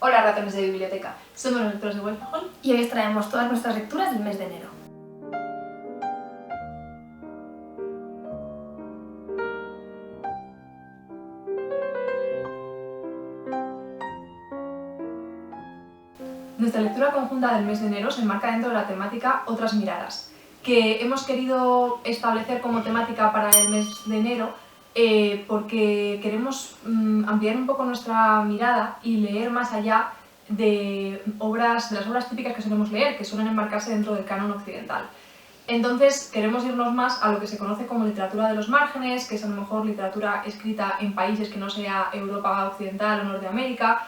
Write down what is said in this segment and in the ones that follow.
Hola ratones de biblioteca, somos los lectores de Wolfenhall y hoy os traemos todas nuestras lecturas del mes de enero. Nuestra lectura conjunta del mes de enero se enmarca dentro de la temática Otras miradas, que hemos querido establecer como temática para el mes de enero porque queremos ampliar un poco nuestra mirada y leer más allá de las obras típicas que solemos leer, que suelen enmarcarse dentro del canon occidental. Entonces queremos irnos más a lo que se conoce como literatura de los márgenes, que es a lo mejor literatura escrita en países que no sea Europa Occidental o Norteamérica,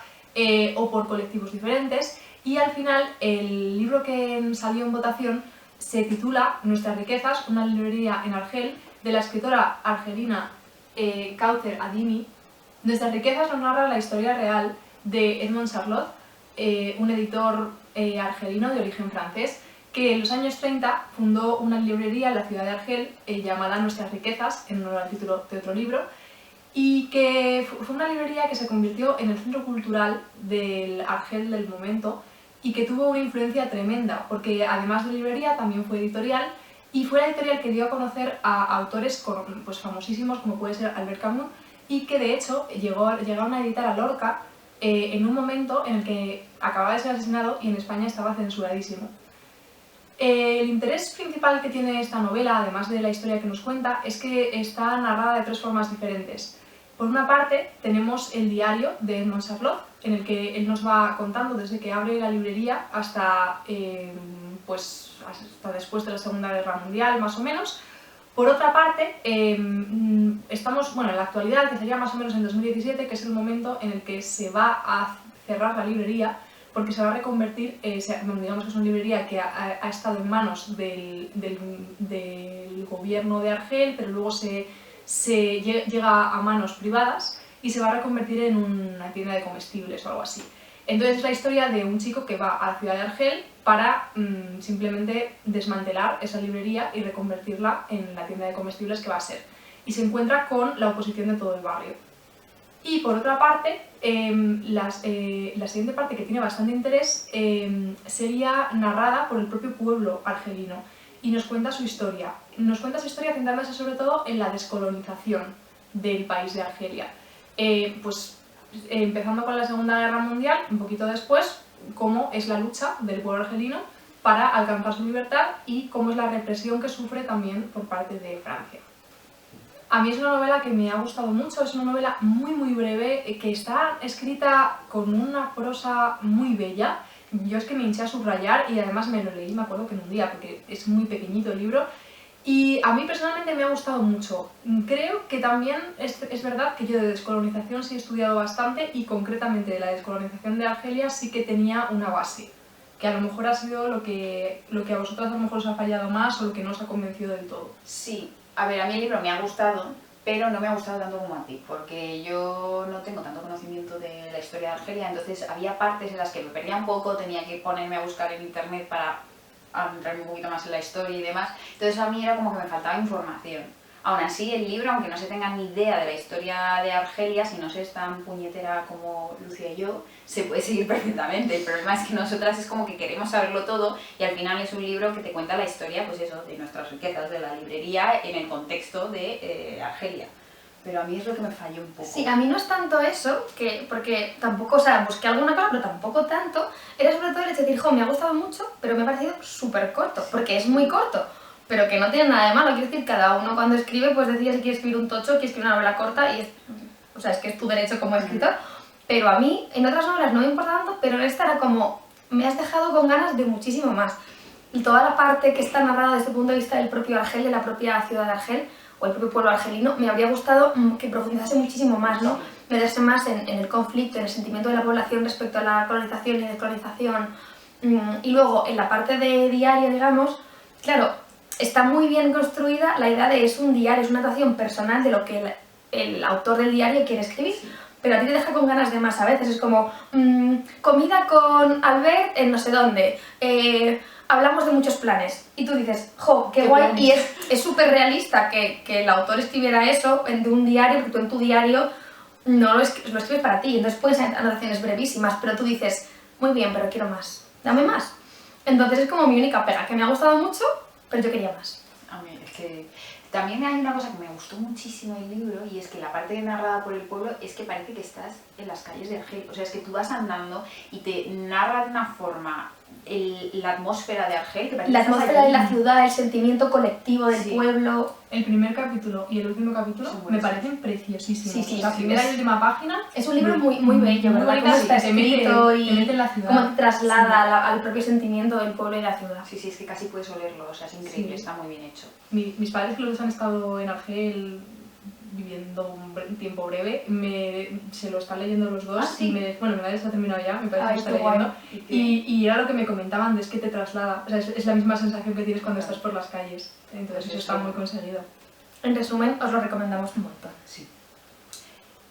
o por colectivos diferentes. Y al final el libro que salió en votación se titula Nuestras riquezas, una librería en Argel, de la escritora argelina Kawther Adimi. Nuestras riquezas nos narra la historia real de Edmond Charlotte, un editor argelino de origen francés, que en los años 30 fundó una librería en la ciudad de Argel llamada Nuestras riquezas, en honor al título de otro libro, y que fue una librería que se convirtió en el centro cultural del Argel del momento y que tuvo una influencia tremenda, porque además de librería también fue editorial, y fue la editorial que dio a conocer a autores pues, famosísimos como puede ser Albert Camus, y que de hecho llegaron a editar a Lorca en un momento en el que acababa de ser asesinado y en España estaba censuradísimo. El interés principal que tiene esta novela, además de la historia que nos cuenta, es que está narrada de tres formas diferentes. Por una parte, tenemos el diario de Edmond Charlotte, en el que él nos va contando desde que abre la librería hasta después de la Segunda Guerra Mundial, más o menos. Por otra parte, estamos en la actualidad, que sería más o menos en 2017, que es el momento en el que se va a cerrar la librería, porque se va a reconvertir, digamos que es una librería que ha estado en manos del gobierno de Argel, pero luego llega a manos privadas y se va a reconvertir en una tienda de comestibles o algo así. Entonces es la historia de un chico que va a la ciudad de Argel para simplemente desmantelar esa librería y reconvertirla en la tienda de comestibles que va a ser. Y se encuentra con la oposición de todo el barrio. Y por otra parte, la siguiente parte que tiene bastante interés sería narrada por el propio pueblo argelino y nos cuenta su historia. Nos cuenta su historia centrándose sobre todo en la descolonización del país de Argelia. Empezando con la Segunda Guerra Mundial, un poquito después, cómo es la lucha del pueblo argelino para alcanzar su libertad y cómo es la represión que sufre también por parte de Francia. A mí es una novela que me ha gustado mucho, es una novela muy breve, que está escrita con una prosa muy bella. Yo es que me hinché a subrayar y además me lo leí, me acuerdo que en un día, porque es muy pequeñito el libro. Y a mí personalmente me ha gustado mucho. Creo que también es verdad que yo de descolonización sí he estudiado bastante y concretamente de la descolonización de Argelia sí que tenía una base, que a lo mejor ha sido lo que a vosotras a lo mejor os ha fallado más o lo que no os ha convencido del todo. Sí. A ver, a mí el libro me ha gustado, pero no me ha gustado tanto como a ti, porque yo no tengo tanto conocimiento de la historia de Argelia, entonces había partes en las que me perdía un poco, tenía que ponerme a buscar en internet para adentrarme un poquito más en la historia y demás, entonces a mí era como que me faltaba información. Aún así, el libro, aunque no se tenga ni idea de la historia de Argelia, si no se es tan puñetera como Lucia y yo, se puede seguir perfectamente. El problema es que nosotras es como que queremos saberlo todo y al final es un libro que te cuenta la historia, pues eso, de nuestras riquezas, de la librería en el contexto de Argelia. Pero a mí es lo que me falló un poco. Sí, a mí no es tanto eso, porque tampoco, busqué alguna cosa, pero tampoco tanto. Era sobre todo el hecho de decir, me ha gustado mucho, pero me ha parecido súper corto, porque es muy corto. Pero que no tiene nada de malo, quiero decir, cada uno cuando escribe pues decide si quiere escribir un tocho, quiere escribir una novela corta y es que es tu derecho como escritor. Pero a mí, en otras novelas no me importa tanto, pero en esta era como, me has dejado con ganas de muchísimo más. Y toda la parte que está narrada desde el punto de vista del propio Argel, de la propia ciudad de Argel, o el propio pueblo argelino, me habría gustado que profundizase muchísimo más, ¿no? Meterse más en el conflicto, en el sentimiento de la población respecto a la colonización y descolonización. Y luego, en la parte de diario, digamos, claro, está muy bien construida la idea de es un diario, es una anotación personal de lo que el autor del diario quiere escribir, pero a ti te deja con ganas de más a veces, es como comida con Albert en no sé dónde, hablamos de muchos planes y tú dices, qué guay, planes. Y es súper realista que el autor escribiera eso de un diario, porque tú en tu diario no lo escribes para ti, entonces puedes ser anotaciones brevísimas, pero tú dices, muy bien, pero quiero más, dame más. Entonces es como mi única pega, que me ha gustado mucho, pero yo quería más. A mí es que también hay una cosa que me gustó muchísimo del libro y es que la parte narrada por el pueblo es que parece que estás en las calles de Argel. O sea, es que tú vas andando y te narra de una forma la atmósfera de Argel. Que parece La que estás atmósfera allí. de la ciudad, el sentimiento colectivo del Sí. pueblo. El primer capítulo y el último capítulo Son me buenos. parecen preciosísimos. Sí, sí, La sí, primera es- y última página. Es un libro muy bello, muy ¿verdad? bonita, Cómo sí, está te mete- escrito te y mete en la ciudad. cómo te traslada Sí. al propio sentimiento del pueblo y la ciudad. Sí, sí, es que casi puedes olerlo. O sea, es increíble, Sí. está muy bien hecho. Mis padres, que los dos han estado en Argel viviendo un tiempo breve, se lo están leyendo los dos. Ah, sí. Y bueno, mi madre se ha terminado ya, me parece Ay, que está qué guay. leyendo. Y era lo que me comentaban, es que te traslada, o sea, es la misma sensación que tienes cuando estás por las calles. Entonces eso está muy conseguido. En resumen, os lo recomendamos un montón. Sí.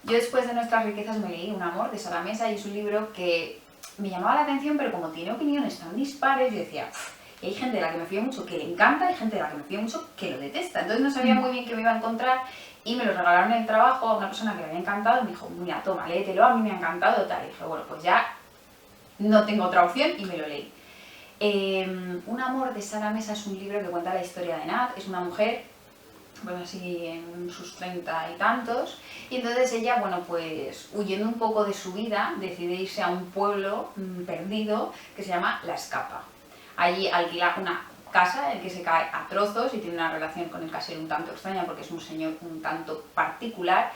Yo después de Nuestras riquezas me leí Un amor de Sara Mesa y es un libro que me llamaba la atención, pero como tiene opiniones tan dispares, yo decía, y hay gente de la que me fío mucho que le encanta, hay gente de la que me fío mucho que lo detesta. Entonces no sabía muy bien qué me iba a encontrar y me lo regalaron en el trabajo a una persona que le había encantado y me dijo, mira, toma, léetelo, a mí me ha encantado, tal. Y dije, bueno, pues ya no tengo otra opción y me lo leí. Un amor de Sara Mesa es un libro que cuenta la historia de Nat, es una mujer, pues así en sus 30 y tantos, y entonces ella, bueno, pues huyendo un poco de su vida, decide irse a un pueblo perdido que se llama La Escapa. Allí alquila una casa en el que se cae a trozos y tiene una relación con el casero un tanto extraña porque es un señor un tanto particular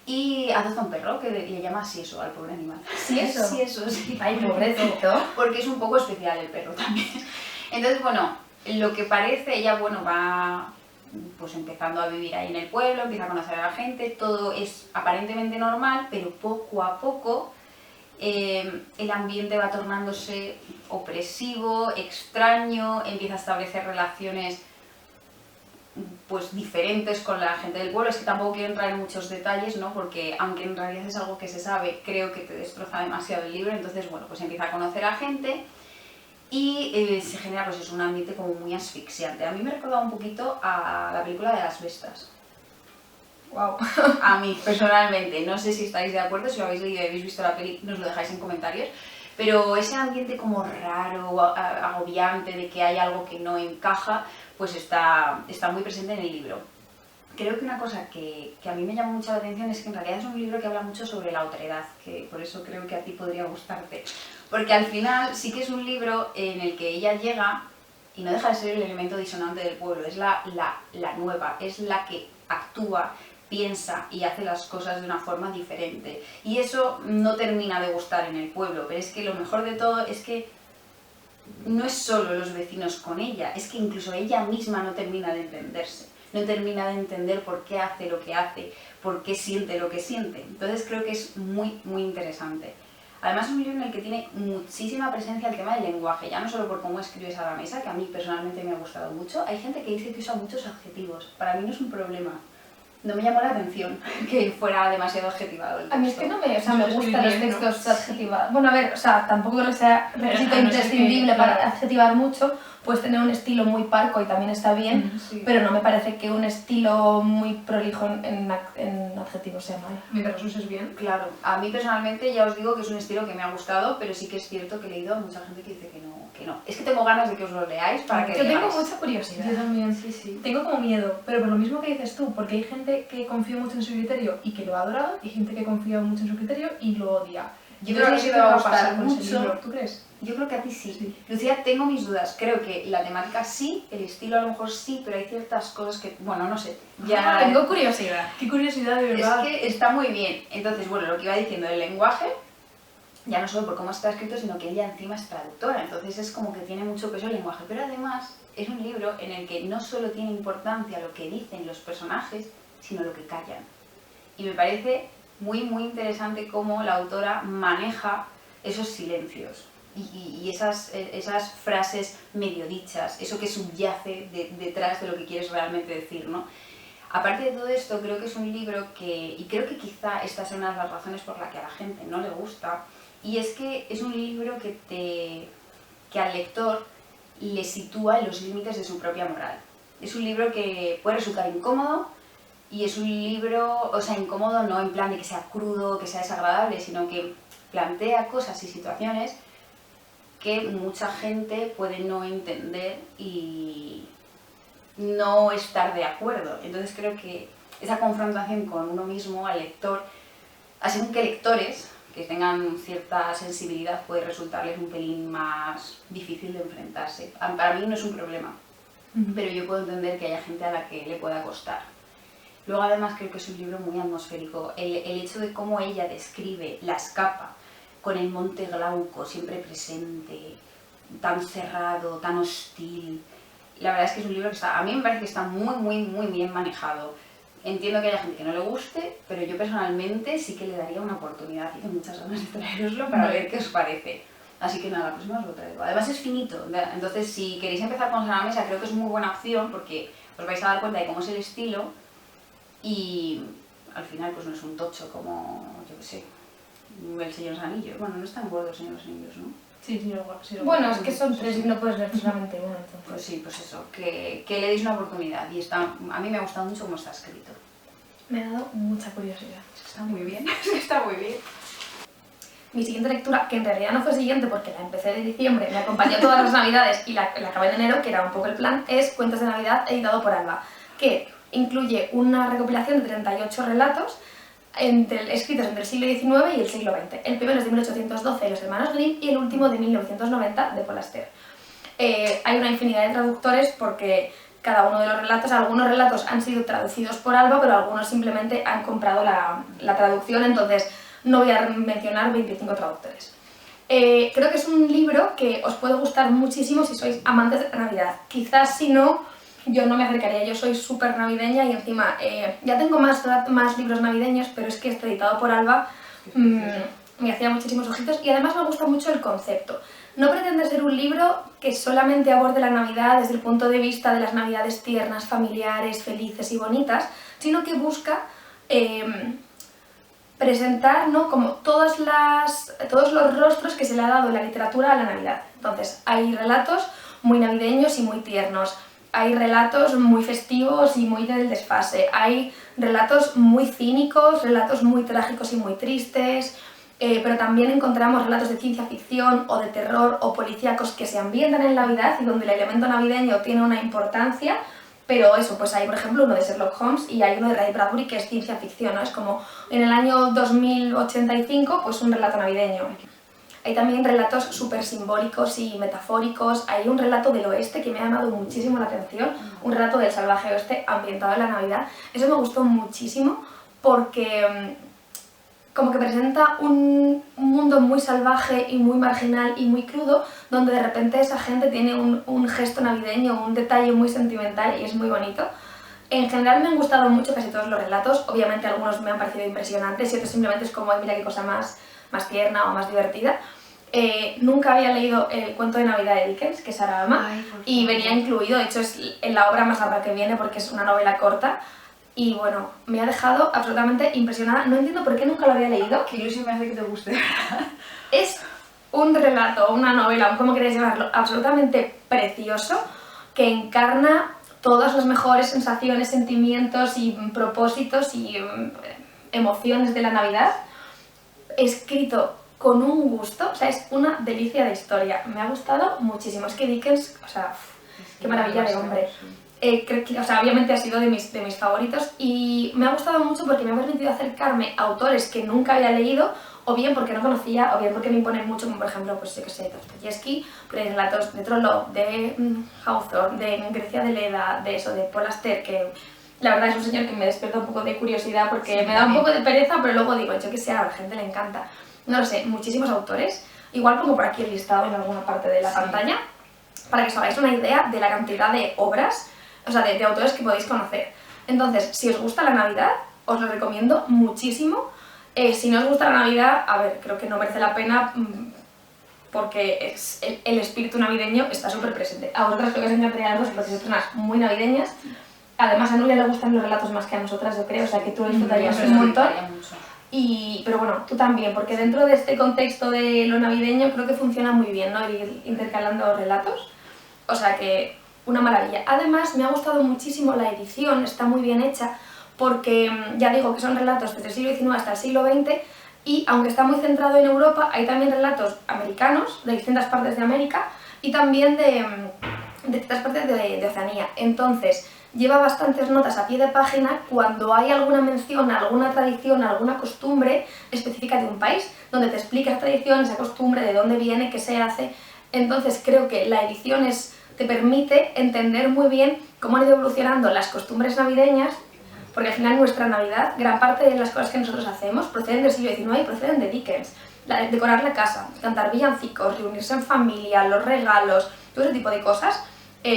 y adopta un perro que le llama Sieso al pobre animal. ¿Sieso? Sieso, sí. Ay, pobrecito. Porque es un poco especial el perro también. Entonces, bueno, lo que parece, ella, bueno, va pues empezando a vivir ahí en el pueblo, empieza a conocer a la gente, todo es aparentemente normal, pero poco a poco el ambiente va tornándose opresivo, extraño, empieza a establecer relaciones pues diferentes con la gente del pueblo. Es que tampoco quiero entrar en muchos detalles, ¿no? Porque aunque en realidad es algo que se sabe, creo que te destroza demasiado el libro. Entonces, bueno, pues empieza a conocer a gente y se genera pues es un ambiente como muy asfixiante. A mí me recordaba un poquito a la película de Las Bestas. Wow. A mí, personalmente, no sé si estáis de acuerdo, si lo habéis leído y habéis visto la peli, nos lo dejáis en comentarios, pero ese ambiente como raro, agobiante, de que hay algo que no encaja, pues está muy presente en el libro. Creo que una cosa que a mí me llama mucho la atención es que en realidad es un libro que habla mucho sobre la otredad, que por eso creo que a ti podría gustarte. Porque al final sí que es un libro en el que ella llega y no deja de ser el elemento disonante del pueblo, es la nueva, es la que actúa, piensa y hace las cosas de una forma diferente. Y eso no termina de gustar en el pueblo, pero es que lo mejor de todo es que no es solo los vecinos con ella, es que incluso ella misma no termina de entenderse, no termina de entender por qué hace lo que hace, por qué siente lo que siente. Entonces creo que es muy interesante. Además es un libro en el que tiene muchísima presencia el tema del lenguaje, ya no solo por cómo escribe Sara Mesa, que a mí personalmente me ha gustado mucho. Hay gente que dice que usa muchos adjetivos, para mí no es un problema. No me llamó la atención que fuera demasiado adjetivado el texto. A mí es que no me, o sea, me Eso es gustan los bien, ¿no? textos adjetivados. Bueno, a ver, o sea, tampoco creo que sea requisito a no ser imprescindible que, para claro. adjetivar mucho. Puedes tener un estilo muy parco y también está bien, Sí. pero no me parece que un estilo muy prolijo en adjetivos sea malo. Mientras lo uses bien. Claro, a mí personalmente ya os digo que es un estilo que me ha gustado, pero sí que es cierto que he leído a mucha gente que dice que no. Es que tengo ganas de que os lo leáis para que Yo tengo digáis. mucha curiosidad. Yo también. Sí, sí. Tengo como miedo, pero por lo mismo que dices tú, porque hay gente que confía mucho en su criterio y que lo ha adorado, y gente que confía mucho en su criterio y lo odia. Yo No creo sé que qué te va a va gustar pasar con ese mucho. libro, ¿tú crees? Yo creo que a ti sí. Sí. Lucía, tengo mis dudas. Creo que la temática sí, el estilo a lo mejor sí, pero hay ciertas cosas que, bueno, no sé. Ya Tengo curiosidad. Qué curiosidad, de es verdad. que está muy bien. Entonces, bueno, lo que iba diciendo del lenguaje, ya no solo por cómo está escrito, sino que ella encima es traductora. Entonces es como que tiene mucho peso el lenguaje. Pero además es un libro en el que no solo tiene importancia lo que dicen los personajes, sino lo que callan. Y me parece muy interesante cómo la autora maneja esos silencios y esas frases medio dichas, eso que subyace detrás de lo que quieres realmente decir, ¿no? Aparte de todo esto, creo que es un libro que, y creo que quizá esta es una de las razones por la que a la gente no le gusta, y es que es un libro que al lector le sitúa en los límites de su propia moral. Es un libro que puede resultar incómodo Y es un libro, o sea, incómodo no en plan de que sea crudo, que sea desagradable, sino que plantea cosas y situaciones que mucha gente puede no entender y no estar de acuerdo. Entonces creo que esa confrontación con uno mismo, al lector, así que lectores que tengan cierta sensibilidad puede resultarles un pelín más difícil de enfrentarse. Para mí no es un problema, pero yo puedo entender que haya gente a la que le pueda costar. Luego además creo que es un libro muy atmosférico. El hecho de cómo ella describe la escapa con el monte Glauco siempre presente, tan cerrado, tan hostil. La verdad es que es un libro que a mí me parece que está muy bien manejado. Entiendo que haya gente que no le guste, pero yo personalmente sí que le daría una oportunidad y tengo muchas ganas de traeroslo para ver qué os parece. Así que nada, pues os lo traigo. Además es finito, entonces si queréis empezar con Sana Mesa creo que es muy buena opción porque os vais a dar cuenta de cómo es el estilo y al final pues no es un tocho como, yo qué sé, El Señor de los Anillos. Bueno, no es tan gordo El Señor de los Anillos, ¿no? Sí, Bueno, es que son 3 y no puedes leer solamente uno, entonces. Pues sí, pues eso, que le deis una oportunidad y a mí me ha gustado mucho cómo está escrito. Me ha dado mucha curiosidad. Está muy bien, está muy bien. Mi siguiente lectura, que en realidad no fue siguiente porque la empecé de diciembre, me acompañó todas las navidades y la acabé en enero, que era un poco el plan, es Cuentos de Navidad editado por Alba, que incluye una recopilación de 38 relatos escritos entre el siglo XIX y el siglo XX. El primero es de 1812 de los hermanos Grimm y el último de 1990 de Paul Auster. Hay una infinidad de traductores porque cada uno de los relatos, algunos relatos han sido traducidos por Alba, pero algunos simplemente han comprado la traducción, entonces no voy a mencionar 25 traductores. Creo que es un libro que os puede gustar muchísimo si sois amantes de la Navidad. Quizás si no, yo no me acercaría, yo soy súper navideña y encima ya tengo más libros navideños, pero es que este editado por Alba me hacía muchísimos ojitos y además me gusta mucho el concepto. No pretende ser un libro que solamente aborde la Navidad desde el punto de vista de las Navidades tiernas, familiares, felices y bonitas, sino que busca presentar, ¿no?, como todos los rostros que se le ha dado en la literatura a la Navidad. Entonces, hay relatos muy navideños y muy tiernos, hay relatos muy festivos y muy del desfase, hay relatos muy cínicos, relatos muy trágicos y muy tristes, pero también encontramos relatos de ciencia ficción o de terror o policíacos que se ambientan en Navidad y donde el elemento navideño tiene una importancia, pero eso, pues hay por ejemplo uno de Sherlock Holmes y hay uno de Ray Bradbury que es ciencia ficción, ¿no? Es como en el año 2085 pues un relato navideño. Hay también relatos súper simbólicos y metafóricos, hay un relato del oeste que me ha llamado muchísimo la atención, un relato del salvaje oeste ambientado en la Navidad. Eso me gustó muchísimo porque como que presenta un mundo muy salvaje y muy marginal y muy crudo, donde de repente esa gente tiene un gesto navideño, un detalle muy sentimental y es muy bonito. En general me han gustado mucho casi todos los relatos, obviamente algunos me han parecido impresionantes y otros simplemente es como, ay, mira qué cosa más tierna o más divertida. Nunca había leído el cuento de Navidad de Dickens, que es Sarabama, y venía incluido, de hecho es en la obra más larga que viene porque es una novela corta. Y bueno, me ha dejado absolutamente impresionada. No entiendo por qué nunca lo había leído. Qué ilusión me hace que te guste, ¿verdad? Es un relato, una novela, como queréis llamarlo, absolutamente precioso, que encarna todas las mejores sensaciones, sentimientos y propósitos y emociones de la Navidad, escrito con un gusto, o sea, es una delicia de historia. Me ha gustado muchísimo. Es que Dickens, o sea, qué maravilla de hombre. Creo que, o sea, obviamente ha sido de mis favoritos y me ha gustado mucho porque me ha permitido acercarme a autores que nunca había leído, o bien porque no conocía, o bien porque me imponen mucho, como por ejemplo, pues yo que sé, Dostoyevsky, relatos de Trollope, de Hawthorne, de Grecia de Leda, de eso, de Paul Auster, que la verdad es un señor que me despierta un poco de curiosidad porque sí, me da un poco de pereza, pero luego digo, yo que sé, a la gente le encanta. No lo sé, muchísimos autores, igual pongo por aquí el listado en alguna parte de la pantalla, para que os hagáis una idea de la cantidad de obras, o sea, de autores que podéis conocer. Entonces, si os gusta la Navidad, os lo recomiendo muchísimo. Si no os gusta la Navidad, a ver, creo que no merece la pena porque el espíritu navideño está súper presente. A vosotras creo que os encantaría a los dos porque sois personas muy navideñas. Además, a Nuria le gustan los relatos más que a nosotras, yo creo, o sea que tú disfrutarías un montón. Pero bueno, tú también, porque dentro de este contexto de lo navideño creo que funciona muy bien, ¿no? Ir intercalando relatos. O sea que una maravilla. Además, me ha gustado muchísimo la edición, está muy bien hecha, porque ya digo que son relatos desde el siglo XIX hasta el siglo XX, y aunque está muy centrado en Europa, hay también relatos americanos de distintas partes de América y también de distintas partes de Oceanía. Entonces, lleva bastantes notas a pie de página cuando hay alguna mención a alguna tradición, a alguna costumbre específica de un país, donde te explica esa tradición, esa costumbre, de dónde viene, qué se hace. Entonces creo que la edición te permite entender muy bien cómo han ido evolucionando las costumbres navideñas, porque al final nuestra Navidad, gran parte de las cosas que nosotros hacemos proceden del siglo XIX y proceden de Dickens. Decorar la casa, cantar villancicos, reunirse en familia, los regalos, todo ese tipo de cosas.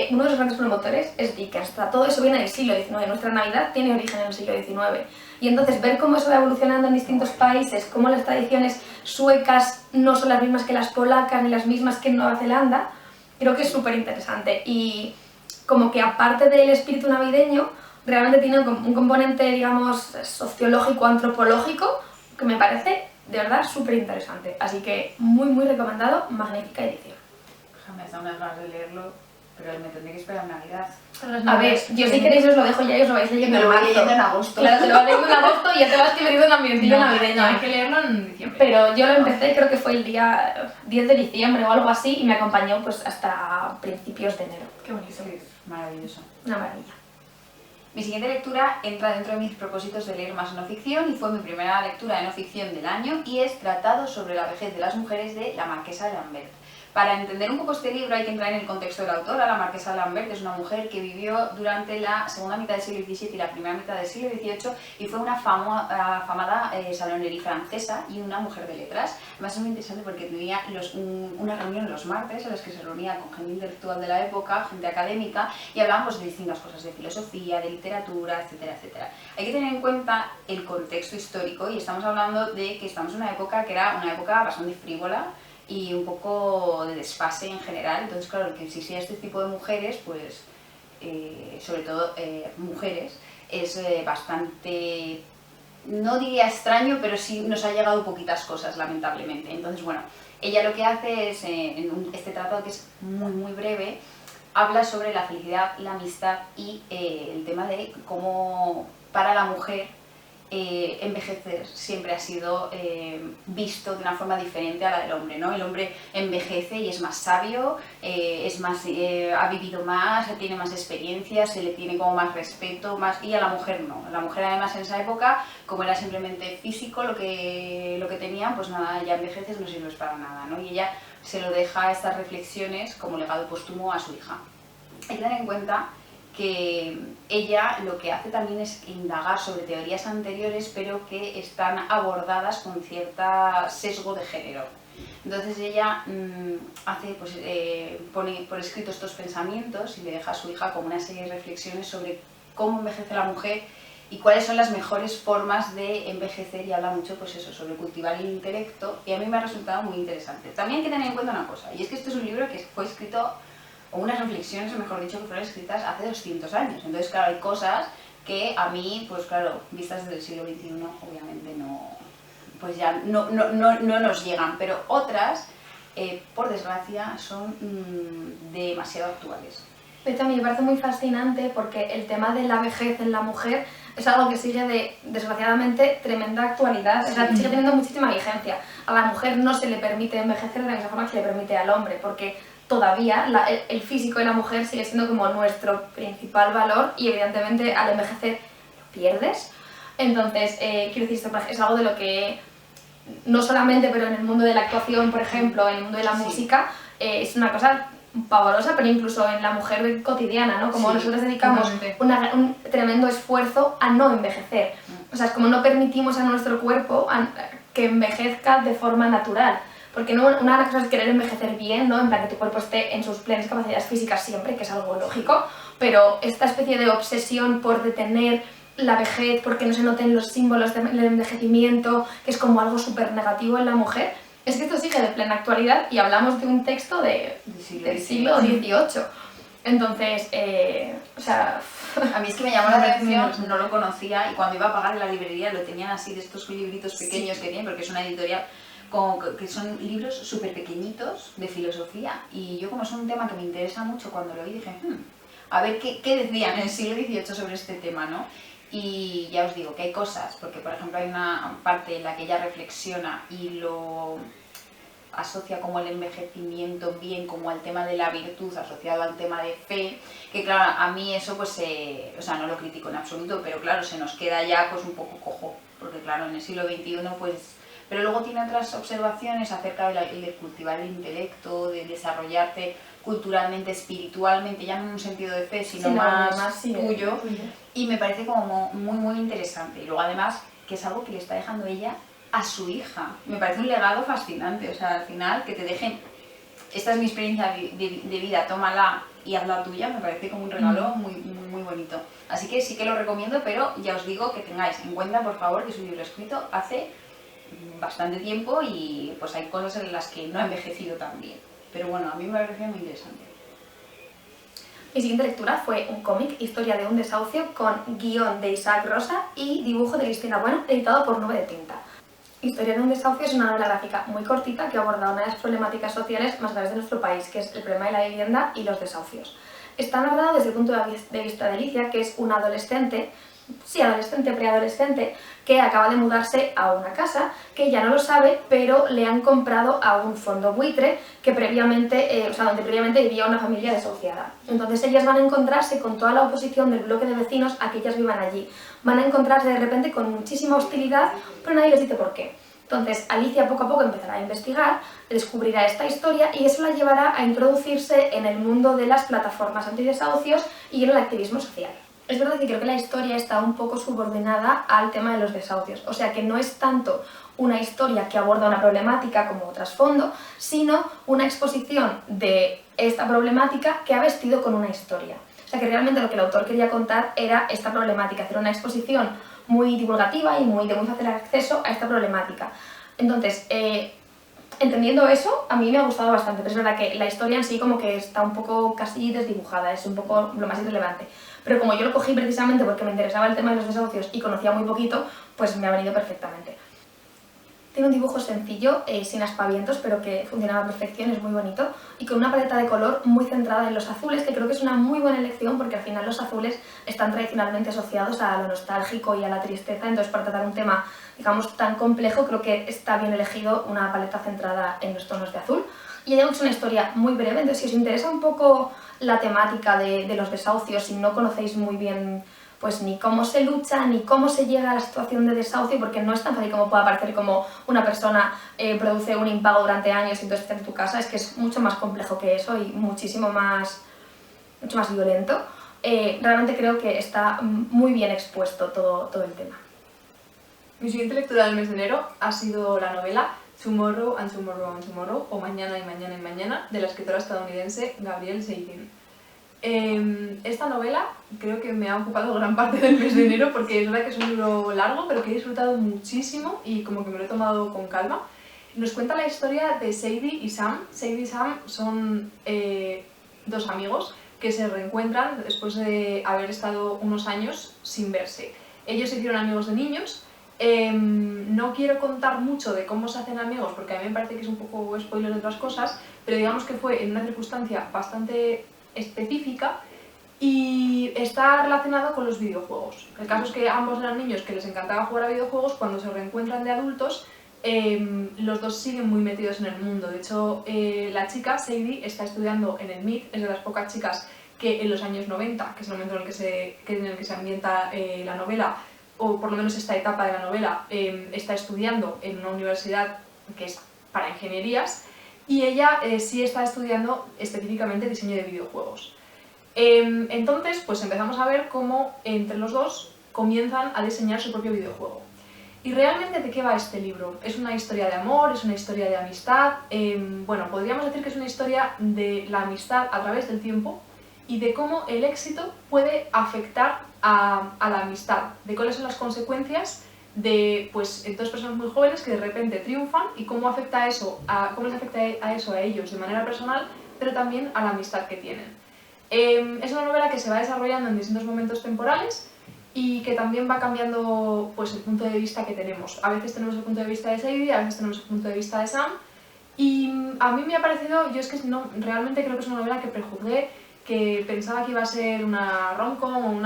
Uno de los grandes promotores es Dickens. Todo eso viene del siglo XIX. Nuestra Navidad tiene origen en el siglo XIX. Y entonces ver cómo eso va evolucionando en distintos países, cómo las tradiciones suecas no son las mismas que las polacas ni las mismas que en Nueva Zelanda, creo que es súper interesante. Y como que aparte del espíritu navideño, realmente tiene un componente, digamos, sociológico, antropológico, que me parece de verdad súper interesante. Así que muy recomendado, magnífica edición. Me has dado unas ganas de leerlo, pero me tendré que esperar a Navidad. A ver, yo si queréis os lo dejo ya y os lo vais leyendo. Me lo en voy marzo. leyendo en agosto. Claro, te lo vas leyendo en agosto y ya te vas queriendo un ambientillo navideño. Hay que leerlo en diciembre. Pero yo lo empecé, creo que fue el día 10 de diciembre o algo así, y me acompañó pues hasta principios de enero. Qué bonito. Sí, maravilloso. Una maravilla. Mi siguiente lectura entra dentro de mis propósitos de leer más no ficción y fue mi primera lectura de no ficción del año, y es Tratado sobre la vejez de las mujeres de la Marquesa de Lambert. Para entender un poco este libro hay que entrar en el contexto de la autora. La Marquesa de Lambert es una mujer que vivió durante la segunda mitad del siglo XVII y la primera mitad del siglo XVIII y fue una afamada salonerí francesa y una mujer de letras. Además es muy interesante porque tenía una reunión los martes en las que se reunía con gente intelectual de la época, gente académica, y hablábamos de distintas cosas, de filosofía, de literatura, etcétera, etcétera. Hay que tener en cuenta el contexto histórico, y estamos hablando de que estamos en una época que era una época bastante frívola y un poco de desfase en general. Entonces, claro, que existía este tipo de mujeres, pues sobre todo mujeres, es bastante, no diría extraño, pero sí nos ha llegado poquitas cosas, lamentablemente. Entonces, bueno, ella lo que hace es, este tratado, que es muy breve, habla sobre la felicidad, la amistad y el tema de cómo para la mujer envejecer siempre ha sido visto de una forma diferente a la del hombre, ¿no? El hombre envejece y es más sabio, ha vivido más, tiene más experiencias, se le tiene como más respeto, y a la mujer no. La mujer, además, en esa época, como era simplemente físico lo que tenían, pues nada, ya envejeces, no sirves para nada, ¿no? Y ella se lo deja, estas reflexiones, como legado póstumo a su hija. Hay que tener en cuenta que ella lo que hace también es indagar sobre teorías anteriores, pero que están abordadas con cierto sesgo de género. Entonces ella pone por escrito estos pensamientos y le deja a su hija como una serie de reflexiones sobre cómo envejece la mujer y cuáles son las mejores formas de envejecer, y habla mucho, pues eso, sobre cultivar el intelecto, y a mí me ha resultado muy interesante. También hay que tener en cuenta una cosa, y es que este es un libro que fue escrito, o unas reflexiones, mejor dicho, que fueron escritas hace 200 años. Entonces, claro, hay cosas que a mí, pues claro, vistas desde el siglo XXI, obviamente no, pues ya no nos llegan, pero otras, por desgracia, son demasiado actuales. De hecho, a mí me parece muy fascinante porque el tema de la vejez en la mujer es algo que sigue desgraciadamente, tremenda actualidad. O sea, sigue teniendo muchísima vigencia. A la mujer no se le permite envejecer de la misma forma que se le permite al hombre, porque todavía el físico de la mujer sigue siendo como nuestro principal valor, y evidentemente al envejecer lo pierdes. Entonces, quiero decir, esto es algo de lo que no solamente, pero en el mundo de la actuación, por ejemplo, en el mundo de la música, es una cosa pavorosa, pero incluso en la mujer cotidiana, ¿no? Como nosotros dedicamos un tremendo esfuerzo a no envejecer. O sea, es como no permitimos a nuestro cuerpo que envejezca de forma natural. Porque una de las cosas es querer envejecer bien, ¿no? En plan que tu cuerpo esté en sus plenas capacidades físicas siempre, que es algo lógico, pero esta especie de obsesión por detener la vejez, porque no se noten los símbolos del envejecimiento, que es como algo súper negativo en la mujer, es que esto sigue de plena actualidad y hablamos de un texto del siglo XVIII. Entonces, o sea... A mí es que me llamó la atención, no lo conocía, y cuando iba a pagar en la librería lo tenían así, de estos libritos pequeños que tienen, porque es una editorial que son libros súper pequeñitos de filosofía, y yo, como es un tema que me interesa mucho, cuando lo vi dije, a ver qué decían en el siglo XVIII sobre este tema, ¿no? Y ya os digo que hay cosas, porque por ejemplo hay una parte en la que ella reflexiona y lo asocia como el envejecimiento bien como al tema de la virtud asociado al tema de fe, que claro, a mí eso pues, o sea, no lo critico en absoluto, pero claro, se nos queda ya pues un poco cojo, porque claro, en el siglo XXI pues... Pero luego tiene otras observaciones acerca de cultivar el intelecto, de desarrollarte culturalmente, espiritualmente, ya no en un sentido de fe, sino más tuyo, y me parece como muy interesante. Y luego además, que es algo que le está dejando ella a su hija. Me parece un legado fascinante, o sea, al final, que te dejen, esta es mi experiencia de vida, tómala y haz la tuya, me parece como un regalo muy bonito. Así que sí que lo recomiendo, pero ya os digo que tengáis en cuenta, por favor, que es un libro escrito hace bastante tiempo y pues hay cosas en las que no ha envejecido tan bien. Pero bueno, a mí me pareció muy interesante. Mi siguiente lectura fue un cómic, Historia de un desahucio, con guión de Isaac Rosa y dibujo de Cristina Bueno, editado por Nube de Tinta. Historia de un desahucio es una novela gráfica muy cortita que aborda una de las problemáticas sociales más graves de nuestro país, que es el problema de la vivienda y los desahucios. Está narrado desde el punto de vista de Alicia, que es una adolescente, preadolescente, que acaba de mudarse a una casa, que ya no lo sabe, pero le han comprado a un fondo buitre que donde previamente vivía una familia desahuciada. Entonces ellas van a encontrarse con toda la oposición del bloque de vecinos a que ellas vivan allí. Van a encontrarse de repente con muchísima hostilidad, pero nadie les dice por qué. Entonces Alicia poco a poco empezará a investigar, descubrirá esta historia y eso la llevará a introducirse en el mundo de las plataformas antidesahucios y en el activismo social. Es verdad que creo que la historia está un poco subordinada al tema de los desahucios, o sea que no es tanto una historia que aborda una problemática como trasfondo, sino una exposición de esta problemática que ha vestido con una historia. O sea que realmente lo que el autor quería contar era esta problemática, hacer una exposición muy divulgativa y de muy fácil acceso a esta problemática. Entonces, entendiendo eso, a mí me ha gustado bastante, pero es verdad que la historia en sí como que está un poco casi desdibujada, es un poco lo más irrelevante. Pero como yo lo cogí precisamente porque me interesaba el tema de los desahucios y conocía muy poquito, pues me ha venido perfectamente. Tiene un dibujo sencillo, sin aspavientos, pero que funciona a la perfección, es muy bonito, y con una paleta de color muy centrada en los azules, que creo que es una muy buena elección porque al final los azules están tradicionalmente asociados a lo nostálgico y a la tristeza, entonces para tratar un tema, digamos, tan complejo, creo que está bien elegido una paleta centrada en los tonos de azul. Y es una historia muy breve, entonces si os interesa un poco la temática de los desahucios, si no conocéis muy bien pues ni cómo se lucha, ni cómo se llega a la situación de desahucio, porque no es tan fácil como puede parecer como una persona produce un impago durante años y entonces está en tu casa, es que es mucho más complejo que eso y mucho más violento. Realmente creo que está muy bien expuesto todo el tema. Mi siguiente lectura del mes de enero ha sido la novela Tomorrow and Tomorrow and Tomorrow, o Mañana y Mañana y Mañana, de la escritora estadounidense Gabrielle Zevin. Esta novela creo que me ha ocupado gran parte del mes de enero porque es verdad que es un libro largo, pero que he disfrutado muchísimo y como que me lo he tomado con calma. Nos cuenta la historia de Sadie y Sam. Sadie y Sam son dos amigos que se reencuentran después de haber estado unos años sin verse. Ellos se hicieron amigos de niños. No quiero contar mucho de cómo se hacen amigos porque a mí me parece que es un poco spoiler de otras cosas, pero digamos que fue en una circunstancia bastante específica y está relacionado con los videojuegos. El caso es que ambos eran niños que les encantaba jugar a videojuegos. Cuando se reencuentran de adultos, los dos siguen muy metidos en el mundo. De hecho, la chica, Sadie, está estudiando en el MIT, es de las pocas chicas que en los años 90, que es el momento en el que se ambienta la novela, o por lo menos esta etapa de la novela, está estudiando en una universidad que es para ingenierías, y ella sí está estudiando específicamente diseño de videojuegos. Entonces, pues empezamos a ver cómo entre los dos comienzan a diseñar su propio videojuego. ¿Y realmente de qué va este libro? ¿Es una historia de amor? ¿Es una historia de amistad? Bueno, podríamos decir que es una historia de la amistad a través del tiempo y de cómo el éxito puede afectar a la amistad, de cuáles son las consecuencias de dos personas muy jóvenes que de repente triunfan y cómo afecta eso cómo les afecta a eso a ellos de manera personal, pero también a la amistad que tienen. Es una novela que se va desarrollando en distintos momentos temporales y que también va cambiando pues, el punto de vista que tenemos. A veces tenemos el punto de vista de Sadie, a veces tenemos el punto de vista de Sam, y a mí me ha parecido, yo es que no, realmente creo que es una novela que prejuzgué que pensaba que iba a ser una rom-com,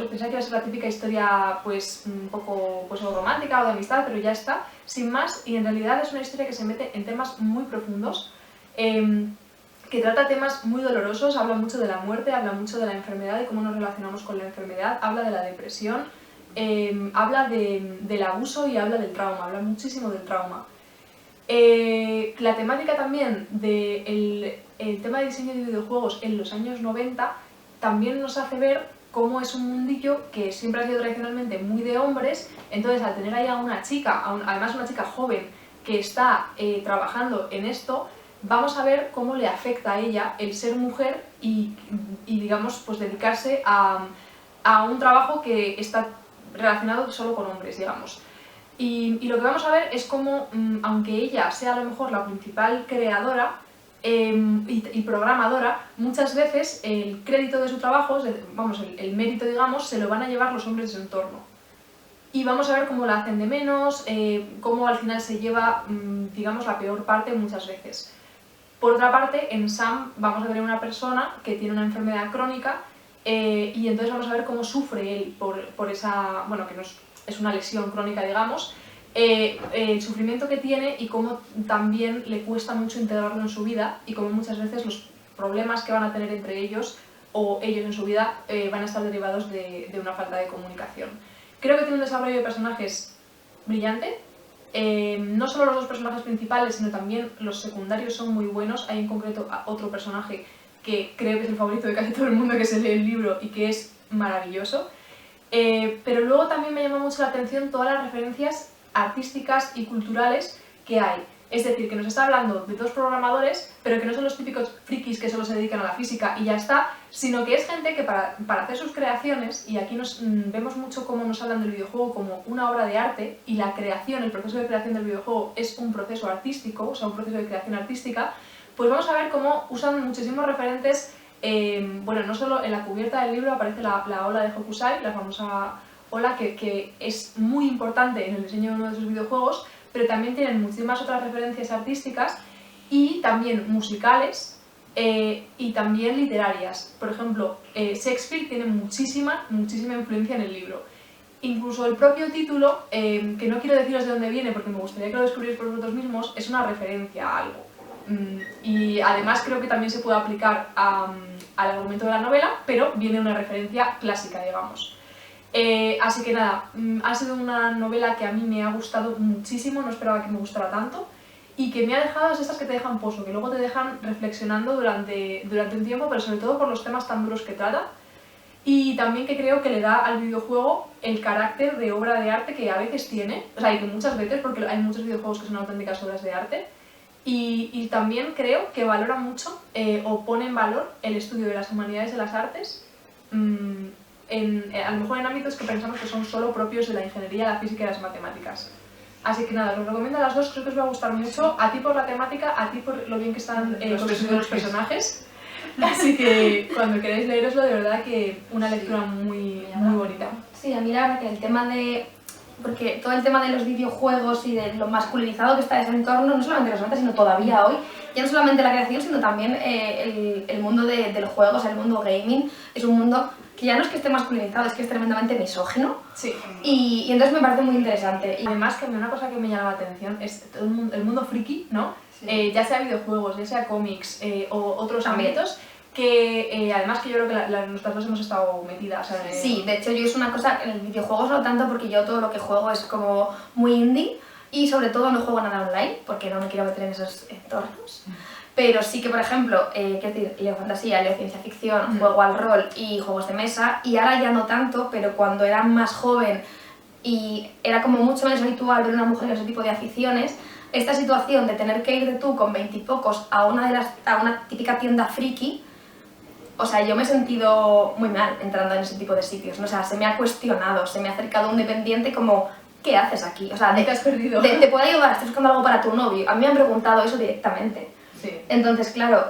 pensaba que iba a ser la típica historia pues un poco pues, o romántica o de amistad, pero ya está, sin más, y en realidad es una historia que se mete en temas muy profundos, que trata temas muy dolorosos, habla mucho de la muerte, habla mucho de la enfermedad, de cómo nos relacionamos con la enfermedad, habla de la depresión, habla del abuso y habla del trauma, habla muchísimo del trauma. La temática también del tema de diseño de videojuegos en los años 90 también nos hace ver cómo es un mundillo que siempre ha sido tradicionalmente muy de hombres, entonces al tener ahí a una chica, además una chica joven que está trabajando en esto, vamos a ver cómo le afecta a ella el ser mujer y digamos, pues dedicarse a un trabajo que está relacionado solo con hombres, digamos. Y lo que vamos a ver es cómo, aunque ella sea a lo mejor la principal creadora y programadora, muchas veces el crédito de su trabajo, vamos, el mérito, digamos, se lo van a llevar los hombres de su entorno. Y vamos a ver cómo la hacen de menos, cómo al final se lleva, digamos, la peor parte muchas veces. Por otra parte, en Sam vamos a ver una persona que tiene una enfermedad crónica y entonces vamos a ver cómo sufre él por esa, bueno, que no es una lesión crónica, digamos, el sufrimiento que tiene y cómo también le cuesta mucho integrarlo en su vida y cómo muchas veces los problemas que van a tener entre ellos o ellos en su vida van a estar derivados de una falta de comunicación. Creo que tiene un desarrollo de personajes brillante. No solo los dos personajes principales, sino también los secundarios son muy buenos. Hay en concreto otro personaje que creo que es el favorito de casi todo el mundo que se lee el libro y que es maravilloso. Pero luego también me llama mucho la atención todas las referencias artísticas y culturales que hay. Es decir, que nos está hablando de dos programadores, pero que no son los típicos frikis que solo se dedican a la física y ya está, sino que es gente que para hacer sus creaciones, y aquí vemos mucho cómo nos hablan del videojuego como una obra de arte, y la creación, el proceso de creación del videojuego es un proceso artístico, o sea, un proceso de creación artística, pues vamos a ver cómo usan muchísimos referentes. Bueno, no solo en la cubierta del libro aparece la ola de Hokusai, la famosa ola que es muy importante en el diseño de uno de sus videojuegos, pero también tienen muchísimas otras referencias artísticas y también musicales y también literarias. Por ejemplo, Shakespeare tiene muchísima influencia en el libro. Incluso el propio título, que no quiero deciros de dónde viene porque me gustaría que lo descubrierais por vosotros mismos, es una referencia a algo. Y además creo que también se puede aplicar al argumento de la novela, pero viene una referencia clásica, digamos. Así que nada, ha sido una novela que a mí me ha gustado muchísimo, no esperaba que me gustara tanto, y que me ha dejado, es estas que te dejan pozo, que luego te dejan reflexionando durante un tiempo, pero sobre todo por los temas tan duros que trata, y también que creo que le da al videojuego el carácter de obra de arte que a veces tiene, o sea, y que muchas veces, porque hay muchos videojuegos que son auténticas obras de arte, y también creo que valora mucho o pone en valor el estudio de las humanidades y de las artes, a lo mejor en ámbitos que pensamos que son solo propios de la ingeniería, la física y las matemáticas. Así que nada, os recomiendo a las dos, creo que os va a gustar mucho, a ti por la temática, a ti por lo bien que están construidos los personajes. Así que cuando queráis leeroslo, de verdad que una lectura muy bonita. Sí, a mí la verdad que el tema de... Porque todo el tema de los videojuegos y de lo masculinizado que está ese entorno, no solamente los 90, sino todavía hoy, ya no solamente la creación, sino también el mundo del juego, o sea, el mundo gaming, es un mundo que ya no es que esté masculinizado, es que es tremendamente misógino. Sí. Y entonces me parece muy interesante. Y además que una cosa que me llama la atención es todo el mundo friki, ¿no? Sí. Ya sea videojuegos, ya sea cómics o otros ámbitos, que además que yo creo que nuestras dos hemos estado metidas. O sea, Sí, de hecho yo es una cosa, en el videojuegos no tanto porque yo todo lo que juego es como muy indie y sobre todo no juego nada online porque no me quiero meter en esos entornos. Pero sí que, por ejemplo, quiero decir, leo fantasía, leo ciencia ficción, juego al rol y juegos de mesa, y ahora ya no tanto, pero cuando era más joven y era como mucho menos habitual ver una mujer en ese tipo de aficiones, esta situación de tener que ir tú con 20 y pocos a una típica tienda friki, o sea, yo me he sentido muy mal entrando en ese tipo de sitios, ¿no? O sea, se me ha cuestionado, se me ha acercado un dependiente como, ¿qué haces aquí? O sea, ¿te has perdido? ¿Te puedo ayudar? ¿Estás buscando algo para tu novio? A mí me han preguntado eso directamente. Sí. Entonces, claro,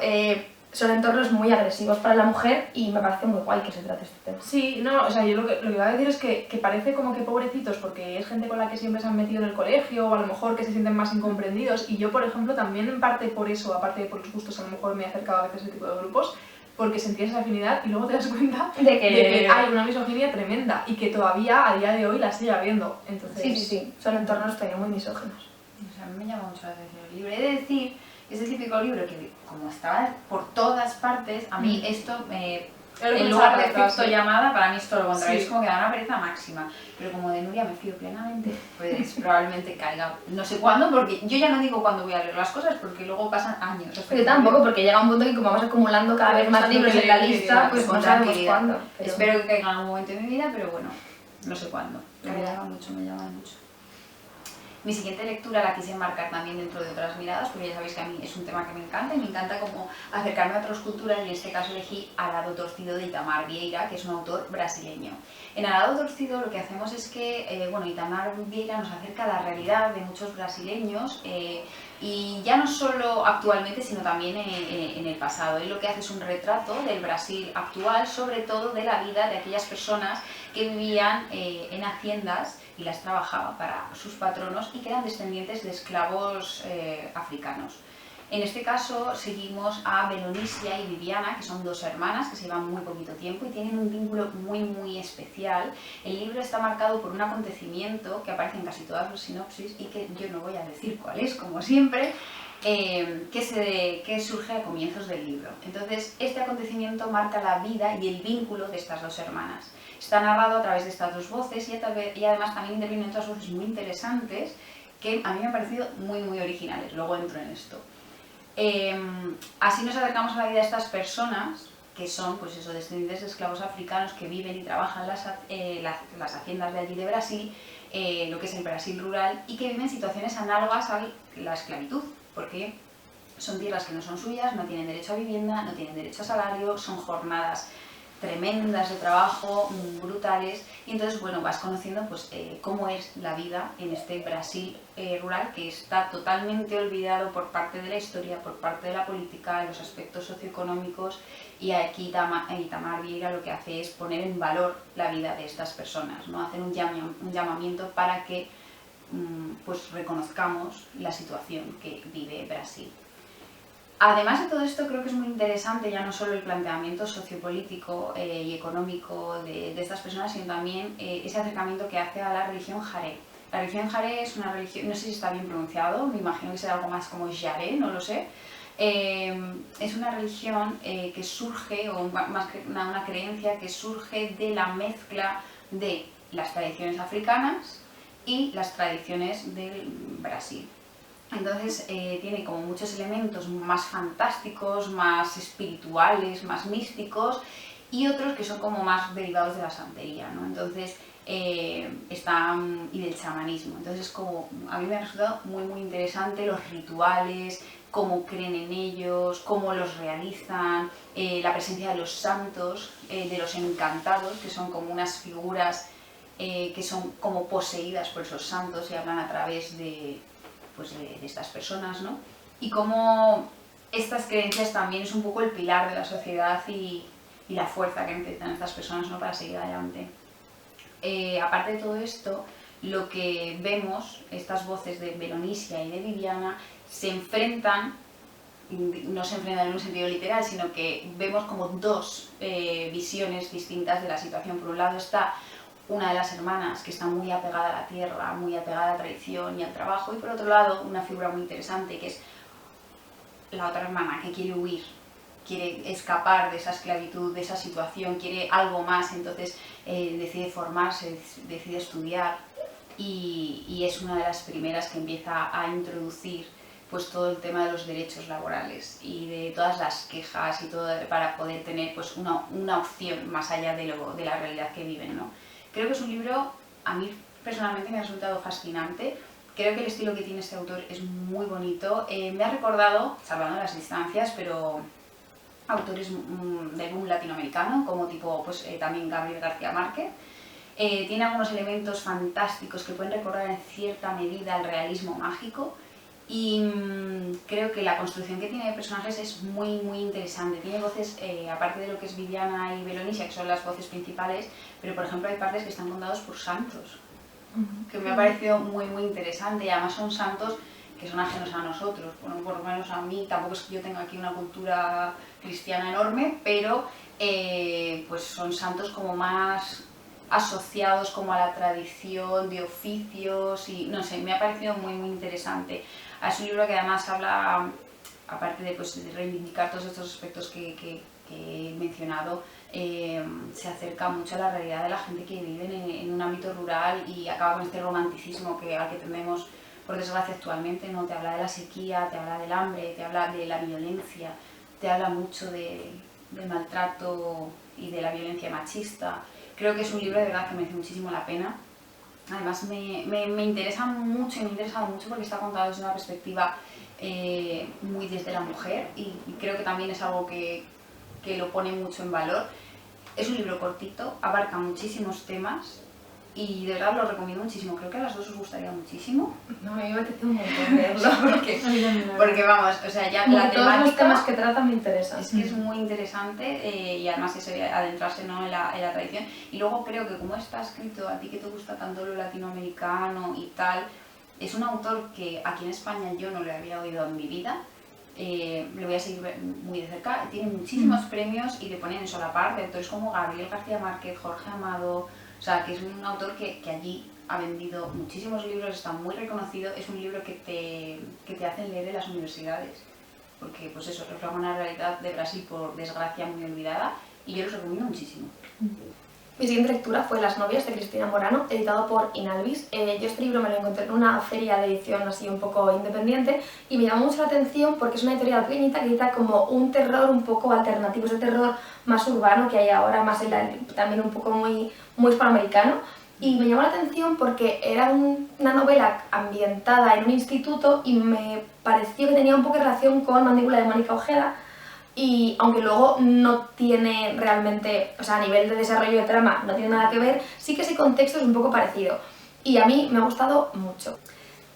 son entornos muy agresivos para la mujer y me parece muy guay que se trate este tema. Sí, no, o sea, yo lo que iba a decir es que parece como que pobrecitos porque es gente con la que siempre se han metido en el colegio o a lo mejor que se sienten más incomprendidos, y yo, por ejemplo, también en parte por eso, aparte de por los gustos, a lo mejor me he acercado a veces a ese tipo de grupos, porque sentías esa afinidad y luego te das cuenta De que hay una misoginia tremenda y que todavía a día de hoy la sigue habiendo. Entonces, sí, son entornos también muy misóginos. O sea, a mí me llama mucho la atención el libro. He de decir, es el típico libro que, como estaba por todas partes, a mí esto en lugar de efecto llamada, para mí es todo lo contrario, es como que da una pereza máxima. Pero como de Nuria me fío plenamente, pues probablemente caiga. No sé cuándo, porque yo ya no digo cuándo voy a leer las cosas, porque luego pasan años. Yo tampoco, porque llega un punto que como vamos acumulando cada vez más libros en la lista, pues no sabemos cuándo. Pero... Espero que caiga en algún momento de mi vida, pero bueno, no sé cuándo. Pero me llama mucho, me llama mucho. Mi siguiente lectura la quise enmarcar también dentro de otras miradas, porque ya sabéis que a mí es un tema que me encanta y me encanta como acercarme a otras culturas, y en este caso elegí Arado Torcido de Itamar Vieira, que es un autor brasileño. En Arado Torcido lo que hacemos es que, Itamar Vieira nos acerca a la realidad de muchos brasileños, y ya no solo actualmente, sino también en el pasado. Él lo que hace es un retrato del Brasil actual, sobre todo de la vida de aquellas personas que vivían en haciendas y las trabajaba para sus patronos y que eran descendientes de esclavos africanos. En este caso seguimos a Belonisia y Viviana, que son dos hermanas que se llevan muy poquito tiempo y tienen un vínculo muy especial. El libro está marcado por un acontecimiento que aparece en casi todas las sinopsis y que yo no voy a decir cuál es, como siempre, que surge a comienzos del libro. Entonces, este acontecimiento marca la vida y el vínculo de estas dos hermanas. Está narrado a través de estas dos voces y además también intervienen otras voces muy interesantes que a mí me han parecido muy originales. Luego entro en esto. Así nos acercamos a la vida de estas personas, que son pues eso, descendientes de esclavos africanos que viven y trabajan las haciendas de allí de Brasil, lo que es el Brasil rural, y que viven situaciones análogas a la esclavitud, porque son tierras que no son suyas, no tienen derecho a vivienda, no tienen derecho a salario, son jornadas tremendas de trabajo, brutales, y entonces bueno, vas conociendo pues cómo es la vida en este Brasil rural, que está totalmente olvidado por parte de la historia, por parte de la política, los aspectos socioeconómicos, y aquí Itamar Vieira lo que hace es poner en valor la vida de estas personas, ¿no? Hacer un llamamiento para que pues reconozcamos la situación que vive Brasil. Además de todo esto, creo que es muy interesante ya no solo el planteamiento sociopolítico y económico de estas personas, sino también ese acercamiento que hace a la religión jaré. La religión jaré es una religión, no sé si está bien pronunciado, me imagino que será algo más como jaré, no lo sé. Es una religión que surge, o más que una creencia que surge de la mezcla de las tradiciones africanas y las tradiciones del Brasil. Entonces tiene como muchos elementos más fantásticos, más espirituales, más místicos, y otros que son como más derivados de la santería, ¿no? Entonces y del chamanismo. Entonces como a mí me ha resultado muy interesante los rituales, cómo creen en ellos, cómo los realizan, la presencia de los santos, de los encantados, que son como unas figuras que son como poseídas por esos santos y hablan a través de estas personas, ¿no? Y cómo estas creencias también es un poco el pilar de la sociedad y la fuerza que necesitan estas personas, ¿no? Para seguir adelante. Aparte de todo esto, lo que vemos, estas voces de Belonisia y de Viviana, se enfrentan, no se enfrentan en un sentido literal, sino que vemos como dos visiones distintas de la situación. Por un lado está una de las hermanas que está muy apegada a la tierra, muy apegada a la tradición y al trabajo, y por otro lado una figura muy interesante que es la otra hermana que quiere huir, quiere escapar de esa esclavitud, de esa situación, quiere algo más, entonces decide formarse, decide estudiar, y es una de las primeras que empieza a introducir pues todo el tema de los derechos laborales y de todas las quejas y todo para poder tener pues una opción más allá de la realidad que viven, ¿no? Creo que es un libro, a mí personalmente me ha resultado fascinante. Creo que el estilo que tiene este autor es muy bonito. Me ha recordado, salvando las distancias, pero autores del boom latinoamericano, como tipo también Gabriel García Márquez. Tiene algunos elementos fantásticos que pueden recordar en cierta medida el realismo mágico. Y creo que la construcción que tiene de personajes es muy interesante. Tiene voces, aparte de lo que es Viviana y Belonisia, que son las voces principales, pero por ejemplo hay partes que están contados por santos, que me ha parecido muy interesante, y además son santos que son ajenos a nosotros. Bueno, por lo menos a mí, tampoco es que yo tenga aquí una cultura cristiana enorme, pero pues son santos como más asociados como a la tradición de oficios y no sé, me ha parecido muy interesante. Es un libro que además habla, aparte de, pues, de reivindicar todos estos aspectos que he mencionado, se acerca mucho a la realidad de la gente que vive en un ámbito rural y acaba con este romanticismo al que tendemos por desgracia actualmente, ¿no? Te habla de la sequía, te habla del hambre, te habla de la violencia, te habla mucho del maltrato y de la violencia machista. Creo que es un libro de verdad que merece muchísimo la pena. Además me interesa mucho y me ha interesado mucho porque está contado desde una perspectiva muy desde la mujer y creo que también es algo que lo pone mucho en valor. Es un libro cortito, abarca muchísimos temas y de verdad lo recomiendo muchísimo. Creo que a las dos os gustaría muchísimo. No, a mí me apetece un montón leerlo. porque vamos, o sea, ya la todos los temática temas que tratan me interesan. es que es muy interesante y además eso de adentrarse, ¿no? en la tradición. Y luego creo que como está escrito, a ti que te gusta tanto lo latinoamericano y tal, es un autor que aquí en España yo no le había oído en mi vida. Le voy a seguir muy de cerca, tiene muchísimos premios y te ponen eso a la par de autores como Gabriel García Márquez, Jorge Amado, o sea que es un autor que allí ha vendido muchísimos libros, está muy reconocido, es un libro que te hacen leer en las universidades, porque pues eso refleja una realidad de Brasil por desgracia muy olvidada y yo los recomiendo muchísimo. Mi siguiente lectura fue Las novias de Cristina Morano, editado por Inalvis. Yo este libro me lo encontré en una feria de edición así un poco independiente y me llamó mucho la atención porque es una editorial pequeñita que edita como un terror un poco alternativo, es el terror más urbano que hay ahora, más también un poco muy hispanoamericano. Y me llamó la atención porque era una novela ambientada en un instituto y me pareció que tenía un poco de relación con Mandíbula de Mónica Ojeda. Y aunque luego no tiene realmente, o sea, a nivel de desarrollo de trama no tiene nada que ver, sí que ese contexto es un poco parecido y a mí me ha gustado mucho.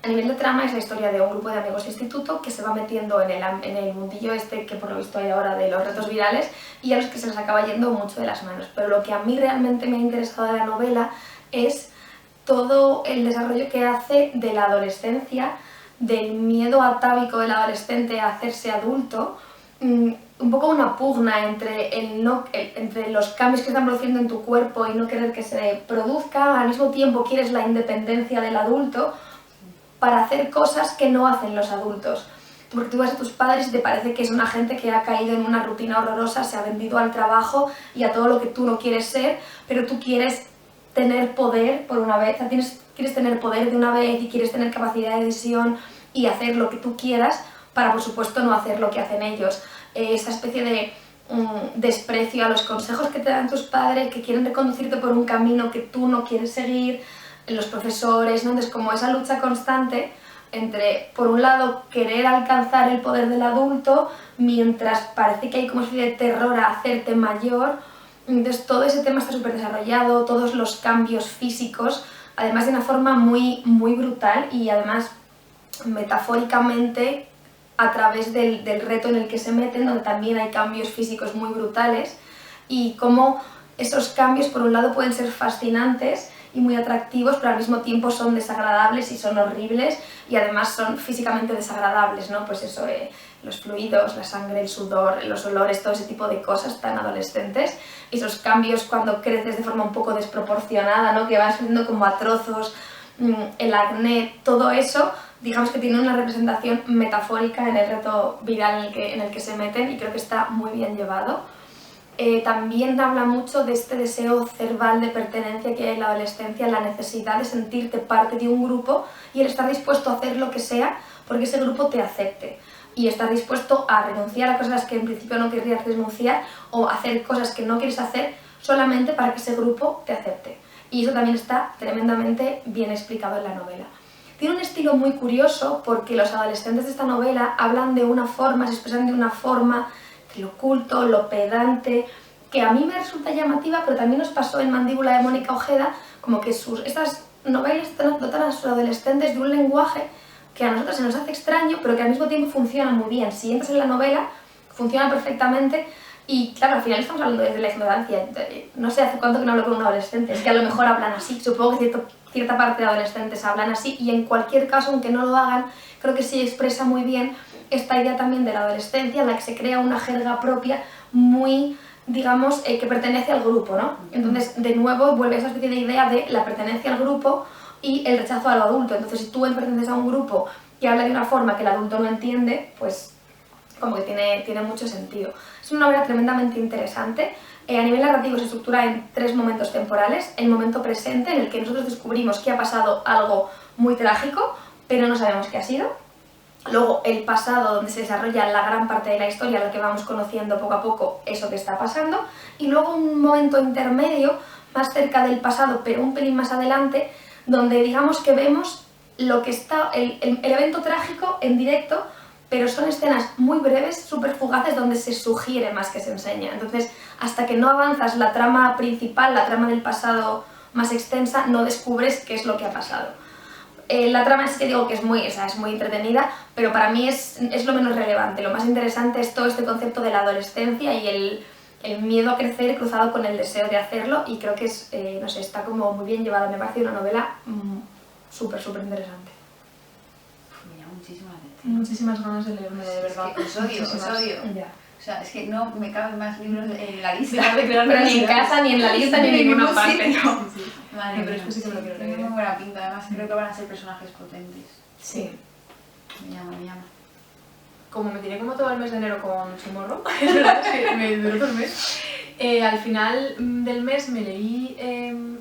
A nivel de trama es la historia de un grupo de amigos de instituto que se va metiendo en el mundillo este que por lo visto hay ahora de los retos virales y a los que se les acaba yendo mucho de las manos. Pero lo que a mí realmente me ha interesado de la novela es todo el desarrollo que hace de la adolescencia, del miedo atávico del adolescente a hacerse adulto, un poco una pugna entre los cambios que están produciendo en tu cuerpo y no querer que se produzca, al mismo tiempo quieres la independencia del adulto para hacer cosas que no hacen los adultos. Porque tú ves a tus padres y te parece que es una gente que ha caído en una rutina horrorosa, se ha vendido al trabajo y a todo lo que tú no quieres ser, pero tú quieres tener poder por una vez, o sea, quieres tener poder de una vez y quieres tener capacidad de decisión y hacer lo que tú quieras para, por supuesto, no hacer lo que hacen ellos. Esa especie de desprecio a los consejos que te dan tus padres, que quieren reconducirte por un camino que tú no quieres seguir, los profesores, ¿no? Entonces, como esa lucha constante entre, por un lado, querer alcanzar el poder del adulto, mientras parece que hay como una especie de terror a hacerte mayor. Entonces, todo ese tema está súper desarrollado, todos los cambios físicos, además de una forma muy brutal y además metafóricamente a través del reto en el que se meten, donde también hay cambios físicos muy brutales y cómo esos cambios por un lado pueden ser fascinantes y muy atractivos, pero al mismo tiempo son desagradables y son horribles y además son físicamente desagradables, ¿no? Pues eso, los fluidos, la sangre, el sudor, los olores, todo ese tipo de cosas tan adolescentes, esos cambios cuando creces de forma un poco desproporcionada, ¿no? Que vas viendo como a trozos, el acné, todo eso, digamos que tiene una representación metafórica en el reto viral en el que se meten y creo que está muy bien llevado. También habla mucho de este deseo cerval de pertenencia que hay en la adolescencia, la necesidad de sentirte parte de un grupo y el estar dispuesto a hacer lo que sea porque ese grupo te acepte y estar dispuesto a renunciar a cosas a las que en principio no querrías renunciar o hacer cosas que no quieres hacer solamente para que ese grupo te acepte. Y eso también está tremendamente bien explicado en la novela. Tiene un estilo muy curioso porque los adolescentes de esta novela hablan de una forma, se expresan de una forma, lo oculto, lo pedante, que a mí me resulta llamativa, pero también nos pasó en Mandíbula de Mónica Ojeda, como que estas novelas dotan a sus adolescentes de un lenguaje que a nosotros se nos hace extraño, pero que al mismo tiempo funciona muy bien. Si entras en la novela, funciona perfectamente y claro, al final estamos hablando desde la ignorancia. No sé hace cuánto que no hablo con un adolescente, es que a lo mejor hablan así, supongo que cierto cierta parte de adolescentes hablan así, y en cualquier caso, aunque no lo hagan, creo que sí expresa muy bien esta idea también de la adolescencia, en la que se crea una jerga propia muy, digamos, que pertenece al grupo, ¿no? Entonces, de nuevo, vuelve esa especie de idea de la pertenencia al grupo y el rechazo a lo adulto. Entonces, si tú perteneces a un grupo que habla de una forma que el adulto no entiende, pues como que tiene mucho sentido. Es una novela tremendamente interesante. A nivel narrativo se estructura en 3 momentos temporales. El momento presente, en el que nosotros descubrimos que ha pasado algo muy trágico, pero no sabemos qué ha sido. Luego el pasado, donde se desarrolla la gran parte de la historia, en la que vamos conociendo poco a poco eso que está pasando. Y luego un momento intermedio, más cerca del pasado, pero un pelín más adelante, donde digamos que vemos lo que está, el evento trágico en directo, pero son escenas muy breves, súper fugaces, donde se sugiere más que se enseña. Entonces, hasta que no avanzas la trama principal, la trama del pasado más extensa, no descubres qué es lo que ha pasado. La trama es que digo que es muy entretenida, pero para mí es lo menos relevante. Lo más interesante es todo este concepto de la adolescencia y el miedo a crecer cruzado con el deseo de hacerlo, y creo que es, no sé, está como muy bien llevada. Me parece una novela súper interesante. Me llama muchísimo la atención. Muchísimas ganas de leerme, de verdad. Es que os odio. Ya. O sea, es que no me caben más libros en la lista. Pero ni en casa, ni en la lista, ni en ninguna parte. Sitio. Sí, sí. Madre Pero mía, es que sí que me lo quiero leer. Tiene muy buena pinta, además creo que van a ser personajes potentes. Sí. Me llama. Como me tiré como todo el mes de enero con Tomorrow, es verdad que me duró todo el mes, al final del mes me leí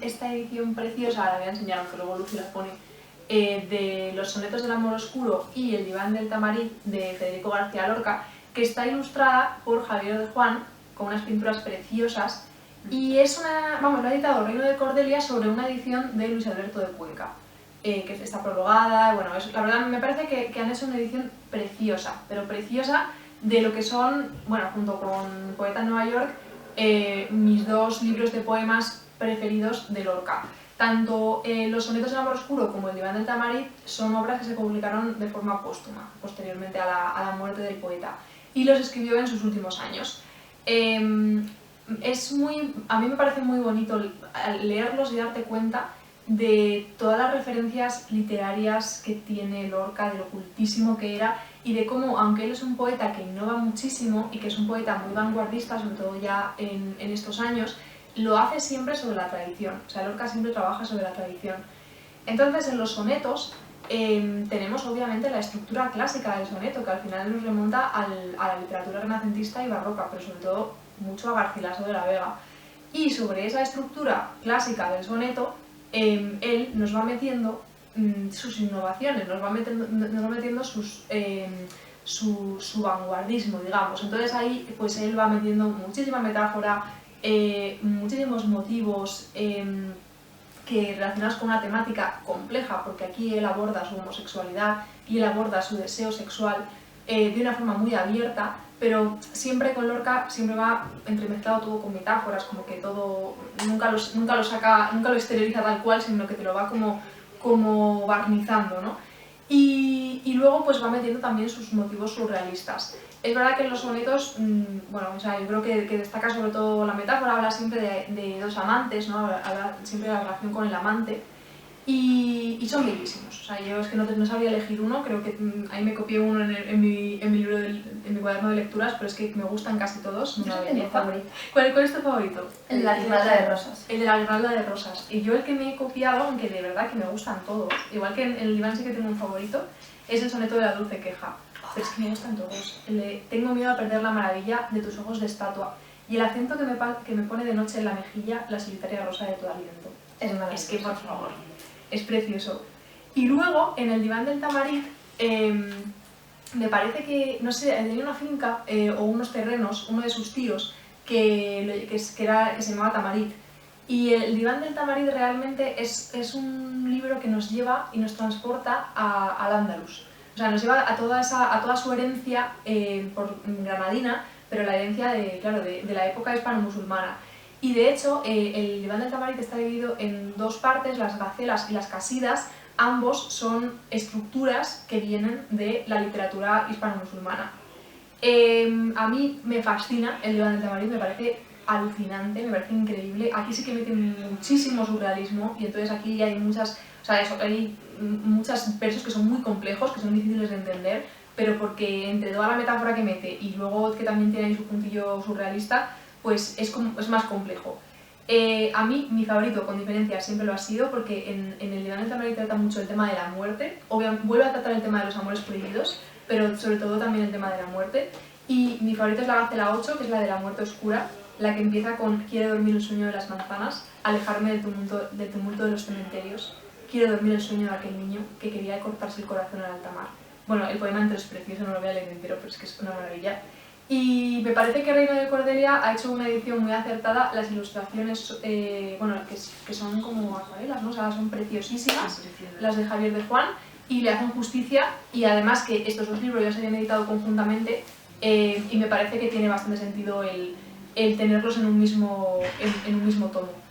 esta edición preciosa, la voy a enseñar aunque luego Lucy la pone, de Los sonetos del amor oscuro y El diván del tamarit de Federico García Lorca, que está ilustrada por Javier de Juan, con unas pinturas preciosas, y es lo ha editado Reino de Cordelia sobre una edición de Luis Alberto de Cuenca, que está prologada. Bueno, la verdad me parece que han hecho una edición preciosa, pero preciosa, de lo que son, bueno, junto con Poeta en Nueva York, mis 2 libros de poemas preferidos de Lorca. Tanto Los sonetos del amor oscuro como El diván del tamarit son obras que se publicaron de forma póstuma, posteriormente a la muerte del poeta, y los escribió en sus últimos años. A mí me parece muy bonito leerlos y darte cuenta de todas las referencias literarias que tiene Lorca, de lo cultísimo que era, y de cómo, aunque él es un poeta que innova muchísimo y que es un poeta muy vanguardista, sobre todo ya en estos años, lo hace siempre sobre la tradición. O sea, Lorca siempre trabaja sobre la tradición. Entonces, en los sonetos tenemos obviamente la estructura clásica del soneto, que al final nos remonta a la literatura renacentista y barroca, pero sobre todo mucho a Garcilaso de la Vega. Y sobre esa estructura clásica del soneto, él nos va metiendo sus innovaciones, nos va metiendo su vanguardismo, digamos. Entonces ahí pues él va metiendo muchísima metáfora, muchísimos motivos que relacionados con una temática compleja, porque aquí él aborda su homosexualidad y él aborda su deseo sexual de una forma muy abierta, pero siempre con Lorca siempre va entremezclado todo con metáforas, como que todo nunca lo exterioriza tal cual, sino que te lo va como barnizando, ¿no? Y luego pues va metiendo también sus motivos surrealistas. Es verdad que en los sonetos, bueno, o sea, yo creo que destaca sobre todo la metáfora, habla siempre de 2 amantes, ¿no? Habla siempre de la relación con el amante, y son bellísimos. O sea, yo es que no sabría elegir uno, creo que ahí me copié uno en mi libro, en mi cuaderno de lecturas, pero es que me gustan casi todos. Yo tengo mi favorito. ¿Cuál es tu favorito? El de la guirnalda de rosas. El de la guirnalda de rosas. Y yo el que me he copiado, aunque de verdad que me gustan todos, igual que en el diván sí que tengo un favorito, es el soneto de la dulce queja. Pero es que me gustan todos. El de tengo miedo a perder la maravilla de tus ojos de estatua, y el acento que me pone de noche en la mejilla la solitaria rosa de tu aliento. Es que, por favor, es precioso. Y luego, en el diván del tamarit, me parece que, no sé, tenía una finca o unos terrenos, uno de sus tíos, que se llamaba Tamarit. Y el diván del tamarit realmente es un libro que nos lleva y nos transporta al Andalus. O sea, nos lleva a toda su herencia por granadina, pero la herencia de la época hispano-musulmana. Y de hecho, el diván del tamarit está dividido en 2 partes, las gacelas y las casidas. Ambos son estructuras que vienen de la literatura hispano-musulmana. A mí me fascina el diván del tamarit, me parece alucinante, me parece increíble. Aquí sí que meten muchísimo surrealismo y entonces aquí ya hay muchas, o sea, hay muchos versos que son muy complejos, que son difíciles de entender, pero porque entre toda la metáfora que mete y luego que también tiene ahí su puntillo surrealista, pues es más complejo. A mí, mi favorito, con diferencia, siempre lo ha sido porque en el Diván también trata mucho el tema de la muerte, obviamente vuelve a tratar el tema de los amores prohibidos, pero sobre todo también el tema de la muerte. Y mi favorito es la Gacela 8, que es la de la muerte oscura, la que empieza con quiero dormir el sueño de las manzanas, alejarme del tumulto de los cementerios, quiero dormir el sueño de aquel niño que quería cortarse el corazón al alta mar. Bueno, el poema entero es precioso, no lo voy a leer entero, pero es que es una maravilla. Y me parece que Reino de Cordelia ha hecho una edición muy acertada. Las ilustraciones, que son como acuarelas, ¿no? O sea, son preciosísimas, las de Javier de Juan, y le hacen justicia. Y además que estos dos libros ya se habían editado conjuntamente, y me parece que tiene bastante sentido el tenerlos en un mismo tomo.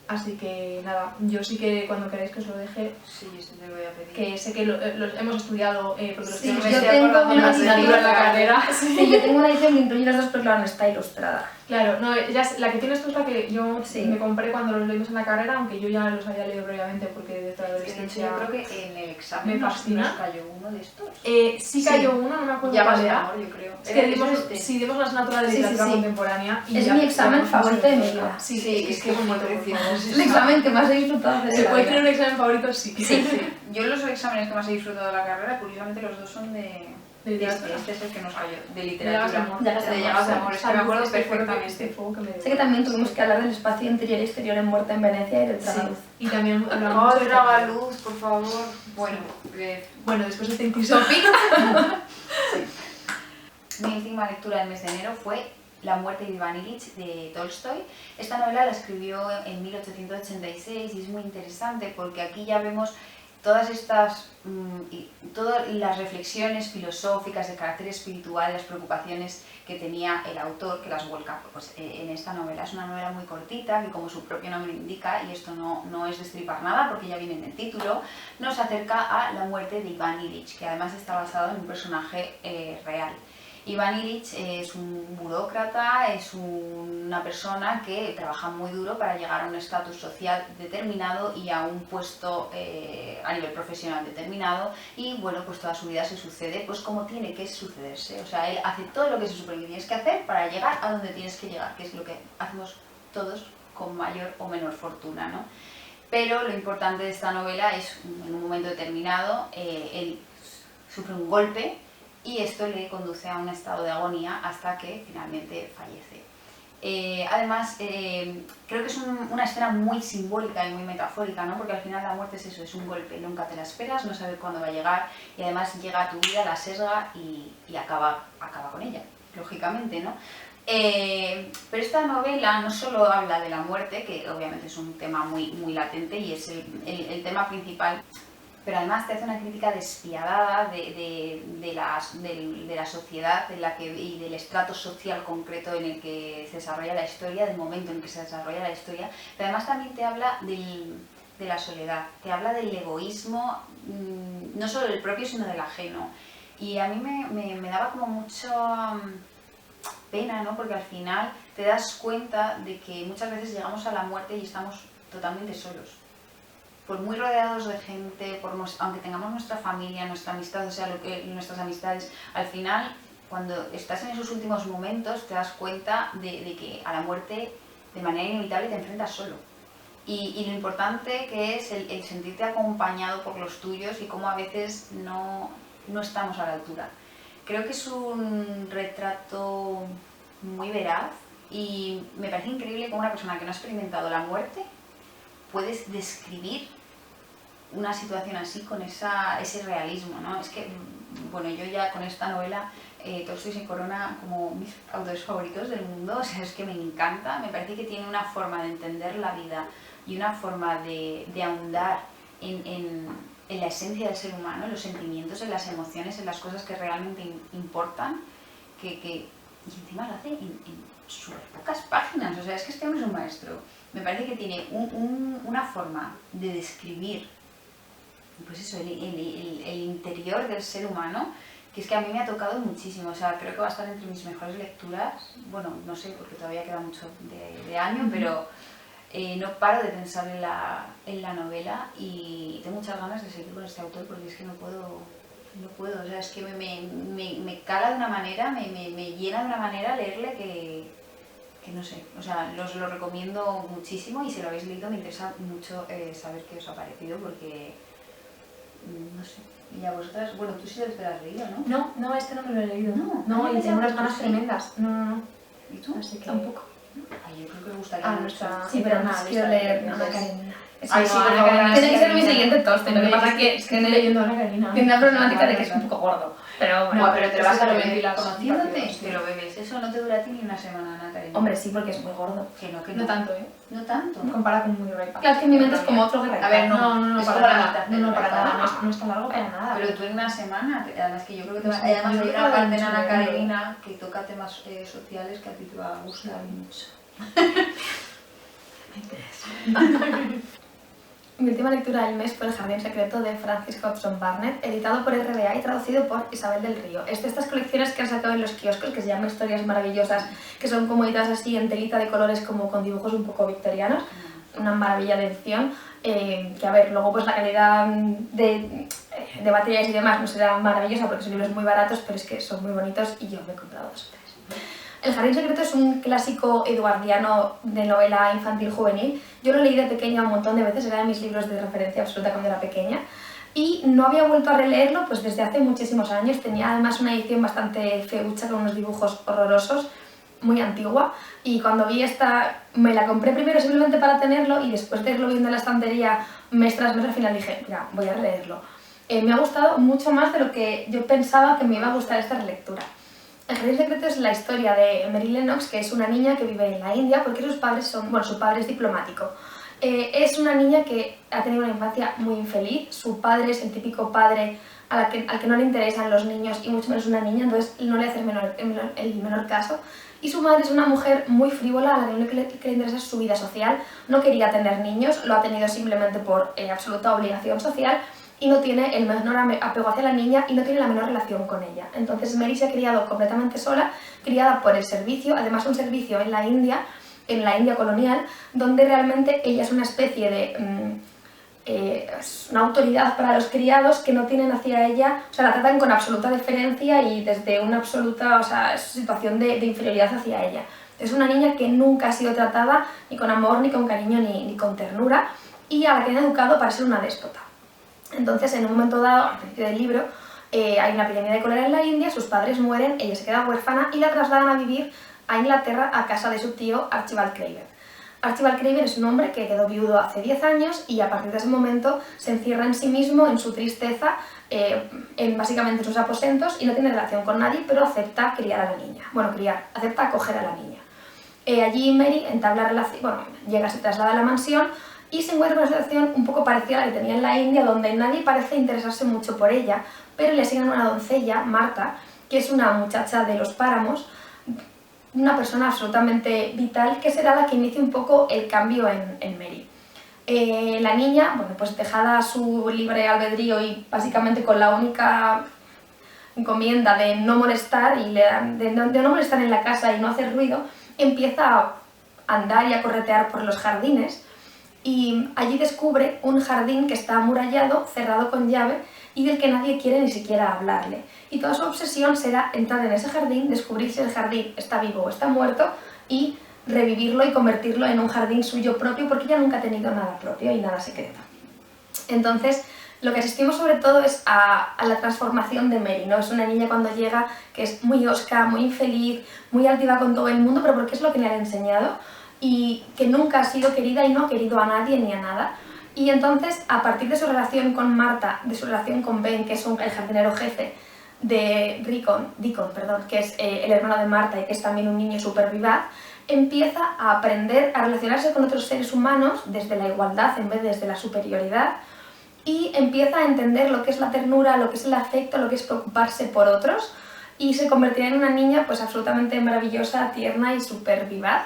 Así que nada, yo sí que cuando queráis que os lo deje, Sí, eso te voy a pedir. que sé que los hemos estudiado porque los Sí, tenemos yo tengo en la asignatura en la carrera. Sí, yo tengo una edición que incluye las dos, pero claro, no está ilustrada. Claro, no, la que tienes tú es la que yo Sí. me compré cuando los leímos en la carrera, aunque yo ya los había leído previamente porque desde la Es que de hecho adolescencia... yo creo que en el examen me fascina. nos cayó uno de estos. Sí cayó uno, no me acuerdo Llamas cuál de era. amor, yo creo. Es que dimos este. una asignatura de Sí, sí, literatura sí. contemporánea. Y Es ya mi examen mucho favorito de mi tiempo. vida. Sí, es que es muy precioso. El examen que más he disfrutado de ¿Se la puede vida. tener un examen favorito? Sí. Sí. Yo los exámenes que más he disfrutado de la carrera, curiosamente los dos son de literatura. este es el que nos falló, de Llagas de literatura. amor. De Llagas de amor, es que me acuerdo perfectamente. Sé que también tuvimos que hablar del espacio interior y exterior en Muerte en Venecia y del Sí. tragaluz. Y también hablamos Oh, de Tragaluz, por favor. Bueno, Bueno, después de este inciso. mi última lectura del mes de enero fue La muerte de Iván Ilich de Tolstoy. Esta novela la escribió en 1886 y es muy interesante porque aquí ya vemos todas las reflexiones filosóficas de carácter espiritual, las preocupaciones que tenía el autor, que las vuelca pues, en esta novela. Es una novela muy cortita, que como su propio nombre indica, y esto no es destripar nada porque ya viene en el título, nos acerca a la muerte de Iván Ilich, que además está basado en un personaje real. Iván Ilich es un burócrata, es una persona que trabaja muy duro para llegar a un estatus social determinado y a un puesto a nivel profesional determinado, y bueno, pues toda su vida se sucede pues como tiene que sucederse. O sea, él hace todo lo que se supone que tienes que hacer para llegar a donde tienes que llegar, que es lo que hacemos todos con mayor o menor fortuna, ¿no? Pero lo importante de esta novela es, en un momento determinado, él sufre un golpe y esto le conduce a un estado de agonía hasta que finalmente fallece. Además, creo que es una escena muy simbólica y muy metafórica, ¿no? Porque al final la muerte es eso, es un golpe, nunca te la esperas, no sabes cuándo va a llegar, y además llega a tu vida, la sesga y acaba con ella, lógicamente, ¿no? Pero esta novela no solo habla de la muerte, que obviamente es un tema muy, muy latente y es el tema principal, pero además te hace una crítica despiadada de la sociedad y del estrato social concreto en el que se desarrolla la historia, del momento en el que se desarrolla la historia, pero además también te habla de la soledad, te habla del egoísmo, no solo del propio sino del ajeno. Y a mí me daba como mucha pena, ¿no? Porque al final te das cuenta de que muchas veces llegamos a la muerte y estamos totalmente solos. Por muy rodeados de gente, aunque tengamos nuestra familia, nuestra amistad, o sea, nuestras amistades, al final, cuando estás en esos últimos momentos, te das cuenta de que a la muerte, de manera inevitable, te enfrentas solo. Y lo importante que es el sentirte acompañado por los tuyos y cómo a veces no estamos a la altura. Creo que es un retrato muy veraz y me parece increíble cómo una persona que no ha experimentado la muerte puedes describir una situación así con ese realismo, ¿no? Es que, bueno, yo ya con esta novela, Tolstoy se corona como mis autores favoritos del mundo, o sea, es que me encanta, me parece que tiene una forma de entender la vida y una forma de ahondar en la esencia del ser humano, en los sentimientos, en las emociones, en las cosas que realmente importan, y encima lo hace en súper pocas páginas, o sea, es que este hombre es un maestro. Me parece que tiene una forma de describir pues eso, el interior del ser humano que es que a mí me ha tocado muchísimo, o sea, creo que va a estar entre mis mejores lecturas, bueno, no sé, porque todavía queda mucho de año, pero no paro de pensar en la novela y tengo muchas ganas de seguir con este autor porque es que no puedo, o sea, es que me cala de una manera, me llena de una manera leerle que no sé, o sea, lo recomiendo muchísimo y si lo habéis leído me interesa mucho saber qué os ha parecido porque, no sé, y a vosotras, bueno, tú sí te lo has leído, ¿no? No, este no me lo he leído. No, y tengo unas ganas sí. tremendas. No. ¿Y tú? Así que... Tampoco. Ay, yo creo que me gustaría Ah, mucho. nuestra... Sí, pero no quiero leer Ana entonces- Karenina. Ay, sí, por Ana favor, Karenina, Tiene que ser mi Karenina. siguiente toste, lo que pasa es que estoy leyendo a Ana Karenina. tiene una problemática de que es Claro, un poco gordo. Pero bueno. No, pero te lo vas a lo beber ventilas conociéndote, rápido, sí. te lo bebes. Eso no te dura a ti ni una semana, Ana Karenina. Hombre, sí, porque es muy gordo. Que no, No tanto, ¿eh? No tanto. Compara con muy rica. Claro, es que en mi mente es como otro guerrero. A ver, No, es para como la nada. mitad No, del para recado. nada. No está largo para nada. Pero tú en una semana, además que yo creo que te va, Sí, además yo hay creo una que parte en mucho Ana leerlo. Karenina que toca temas sociales que a ti te va a gustar mucho. Mi última lectura del mes fue El jardín secreto de Francis Hodgson Burnett, editado por RBA y traducido por Isabel del Río. Es de estas colecciones que han sacado en los kioscos, que se llaman Historias Maravillosas, que son como editas así en telita de colores como con dibujos un poco victorianos. Una maravilla de edición, que a ver, luego pues la calidad de materiales y demás no será maravillosa porque son libros muy baratos, pero es que son muy bonitos y yo me he comprado 2 o 3. El jardín secreto es un clásico eduardiano de novela infantil juvenil. Yo lo leí de pequeña un montón de veces, era de mis libros de referencia absoluta cuando era pequeña. Y no había vuelto a releerlo pues desde hace muchísimos años. Tenía además una edición bastante feucha con unos dibujos horrorosos, muy antigua. Y cuando vi esta, me la compré primero simplemente para tenerlo y después de irlo viendo en la estantería mes tras mes al final dije, mira, voy a releerlo. Me ha gustado mucho más de lo que yo pensaba que me iba a gustar esta relectura. El jardín secreto es la historia de Mary Lennox, que es una niña que vive en la India porque sus padres son, bueno, su padre es diplomático. Es una niña que ha tenido una infancia muy infeliz. Su padre es el típico padre al que no le interesan los niños y mucho menos una niña, entonces no le hace el menor caso. Y su madre es una mujer muy frívola a la que lo único que le interesa es su vida social. No quería tener niños, lo ha tenido simplemente por absoluta obligación social y no tiene el menor apego hacia la niña y no tiene la menor relación con ella. Entonces Mary se ha criado completamente sola, criada por el servicio, además un servicio en la India colonial, donde realmente ella es una especie de una autoridad para los criados que no tienen hacia ella, o sea, la tratan con absoluta deferencia y desde una absoluta, o sea, situación de inferioridad hacia ella. Es una niña que nunca ha sido tratada ni con amor, ni con cariño, ni con ternura y a la que han educado para ser una déspota. Entonces, en un momento dado, al principio del libro, hay una epidemia de cólera en la India, sus padres mueren, ella se queda huérfana y la trasladan a vivir a Inglaterra a casa de su tío Archibald Craven. Archibald Craven es un hombre que quedó viudo hace 10 años y a partir de ese momento se encierra en sí mismo, en su tristeza, básicamente en sus aposentos y no tiene relación con nadie, pero acepta criar a la niña. Bueno, acepta acoger a la niña. Allí Mary entabla relación, se traslada a la mansión y se encuentra con una situación un poco parecida a la que tenía en la India, donde nadie parece interesarse mucho por ella, pero le asignan una doncella, Marta, que es una muchacha de los páramos, una persona absolutamente vital, que será la que inicie un poco el cambio en Mary. La niña, pues dejada a su libre albedrío y básicamente con la única encomienda de no molestar de no molestar en la casa y no hacer ruido, empieza a andar y a corretear por los jardines y allí descubre un jardín que está amurallado, cerrado con llave y del que nadie quiere ni siquiera hablarle. Y toda su obsesión será entrar en ese jardín, descubrir si el jardín está vivo o está muerto y revivirlo y convertirlo en un jardín suyo propio porque ella nunca ha tenido nada propio y nada secreto. Entonces, lo que asistimos sobre todo es a la transformación de Mary, ¿no? Es una niña cuando llega que es muy hosca, muy infeliz, muy altiva con todo el mundo, pero porque es lo que le han enseñado y que nunca ha sido querida y no ha querido a nadie ni a nada. Y entonces, a partir de su relación con Marta, de su relación con Ben, que es el jardinero jefe, de Deacon, que es el hermano de Marta y que es también un niño súper vivaz, empieza a aprender a relacionarse con otros seres humanos desde la igualdad en vez de desde la superioridad y empieza a entender lo que es la ternura, lo que es el afecto, lo que es preocuparse por otros y se convertirá en una niña pues absolutamente maravillosa, tierna y súper vivaz.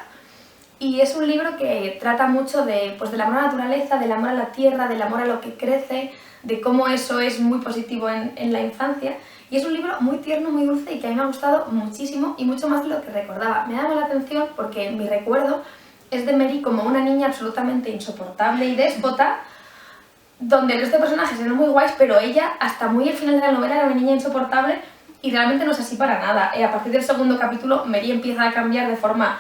Y es un libro que trata mucho del amor a la naturaleza, del amor a la tierra, del amor a lo que crece, de cómo eso es muy positivo en la infancia. Y es un libro muy tierno, muy dulce y que a mí me ha gustado muchísimo y mucho más de lo que recordaba. Me ha llamado la atención porque mi recuerdo es de Mary como una niña absolutamente insoportable y déspota, donde el resto de personajes eran muy guays, pero ella, hasta muy al final de la novela, era una niña insoportable y realmente no es así para nada. A partir del segundo capítulo, Mary empieza a cambiar de forma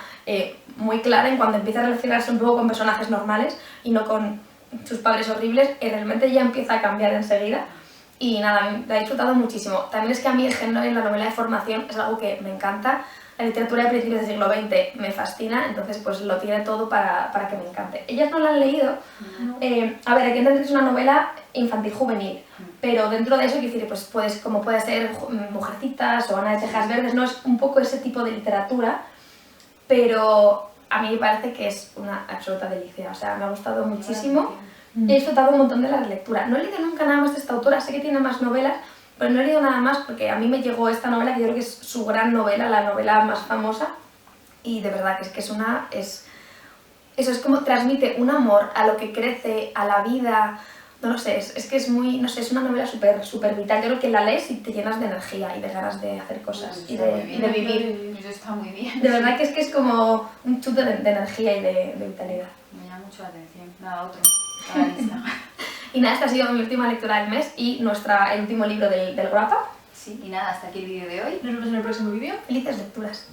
muy clara en cuanto empieza a relacionarse un poco con personajes normales y no con sus padres horribles, y realmente ella empieza a cambiar enseguida. Y nada, la he disfrutado muchísimo. También es que a mí el género en la novela de formación es algo que me encanta. La literatura de principios del siglo XX me fascina, entonces pues lo tiene todo para que me encante. Ellas no la han leído. No. A ver, aquí entender que es una novela infantil-juvenil, pero dentro de eso, quiero decir, pues como puede ser Mujercitas o Ana de Tejas Verdes, no es un poco ese tipo de literatura, pero a mí me parece que es una absoluta delicia. O sea, me ha gustado muchísimo. He disfrutado un montón de la lectura. No he leído nunca nada más de esta autora, sé que tiene más novelas, pero no he leído nada más porque a mí me llegó esta novela, que yo creo que es su gran novela, la novela más famosa, y de verdad que es una... eso es como transmite un amor a lo que crece, a la vida, no lo sé, es que es muy, no sé, es una novela súper vital. Yo creo que la lees y te llenas de energía y de ganas de hacer cosas y de vivir. Eso está muy bien. De verdad que es como un chute de energía y de vitalidad. Me llama mucho la atención. Nada, otro. A la lista. Y nada, esta ha sido mi última lectura del mes y el último libro del Wrap Up. Sí, y nada, hasta aquí el vídeo de hoy. Nos vemos en el próximo vídeo. Felices lecturas.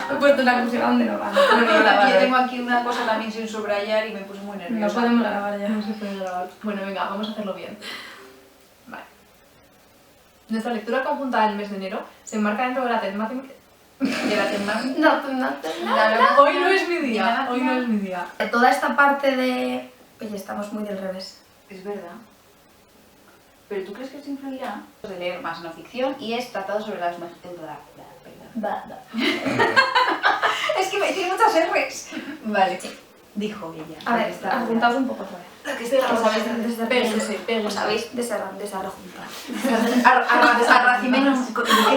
He puesto una música donde no va. Yo tengo aquí una cosa también sin subrayar y me puse muy nerviosa. No podemos grabar ya. No se puede grabar. Bueno, venga, vamos a hacerlo bien. Vale. Nuestra lectura conjunta del mes de enero se enmarca dentro de la temática... De la temática. No. Hoy no es mi día, hoy no es mi día. Toda esta parte de... Oye, estamos muy del revés. Es verdad. ¿Pero tú crees que esto influirá? De leer más no ficción y es tratado sobre las... Es que me tiene muchas R's. Vale. Dijo ella. A ver, juntaos un poco otra vez. Lo que estoy Pégase. Habéis desarrojuntar. Arracimenos.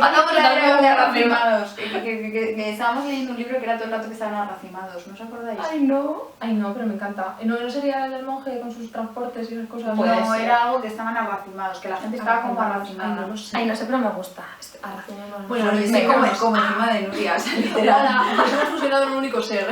Hagamos la de arracimados. Que estábamos leyendo un libro que era todo el rato que estaban arracimados. ¿No os acordáis? Ay, no. Ay, no, pero me encanta. ¿No sería el del monje con sus transportes y esas cosas? No, era algo que estaban arracimados, que la gente estaba como Ay, no arracimada. lo sé. Ay, no sé, pero me gusta. Arracimados. Bueno, Yo estoy como encima de Nuria, o sea, literal. Nos hemos fusionado en un único ser.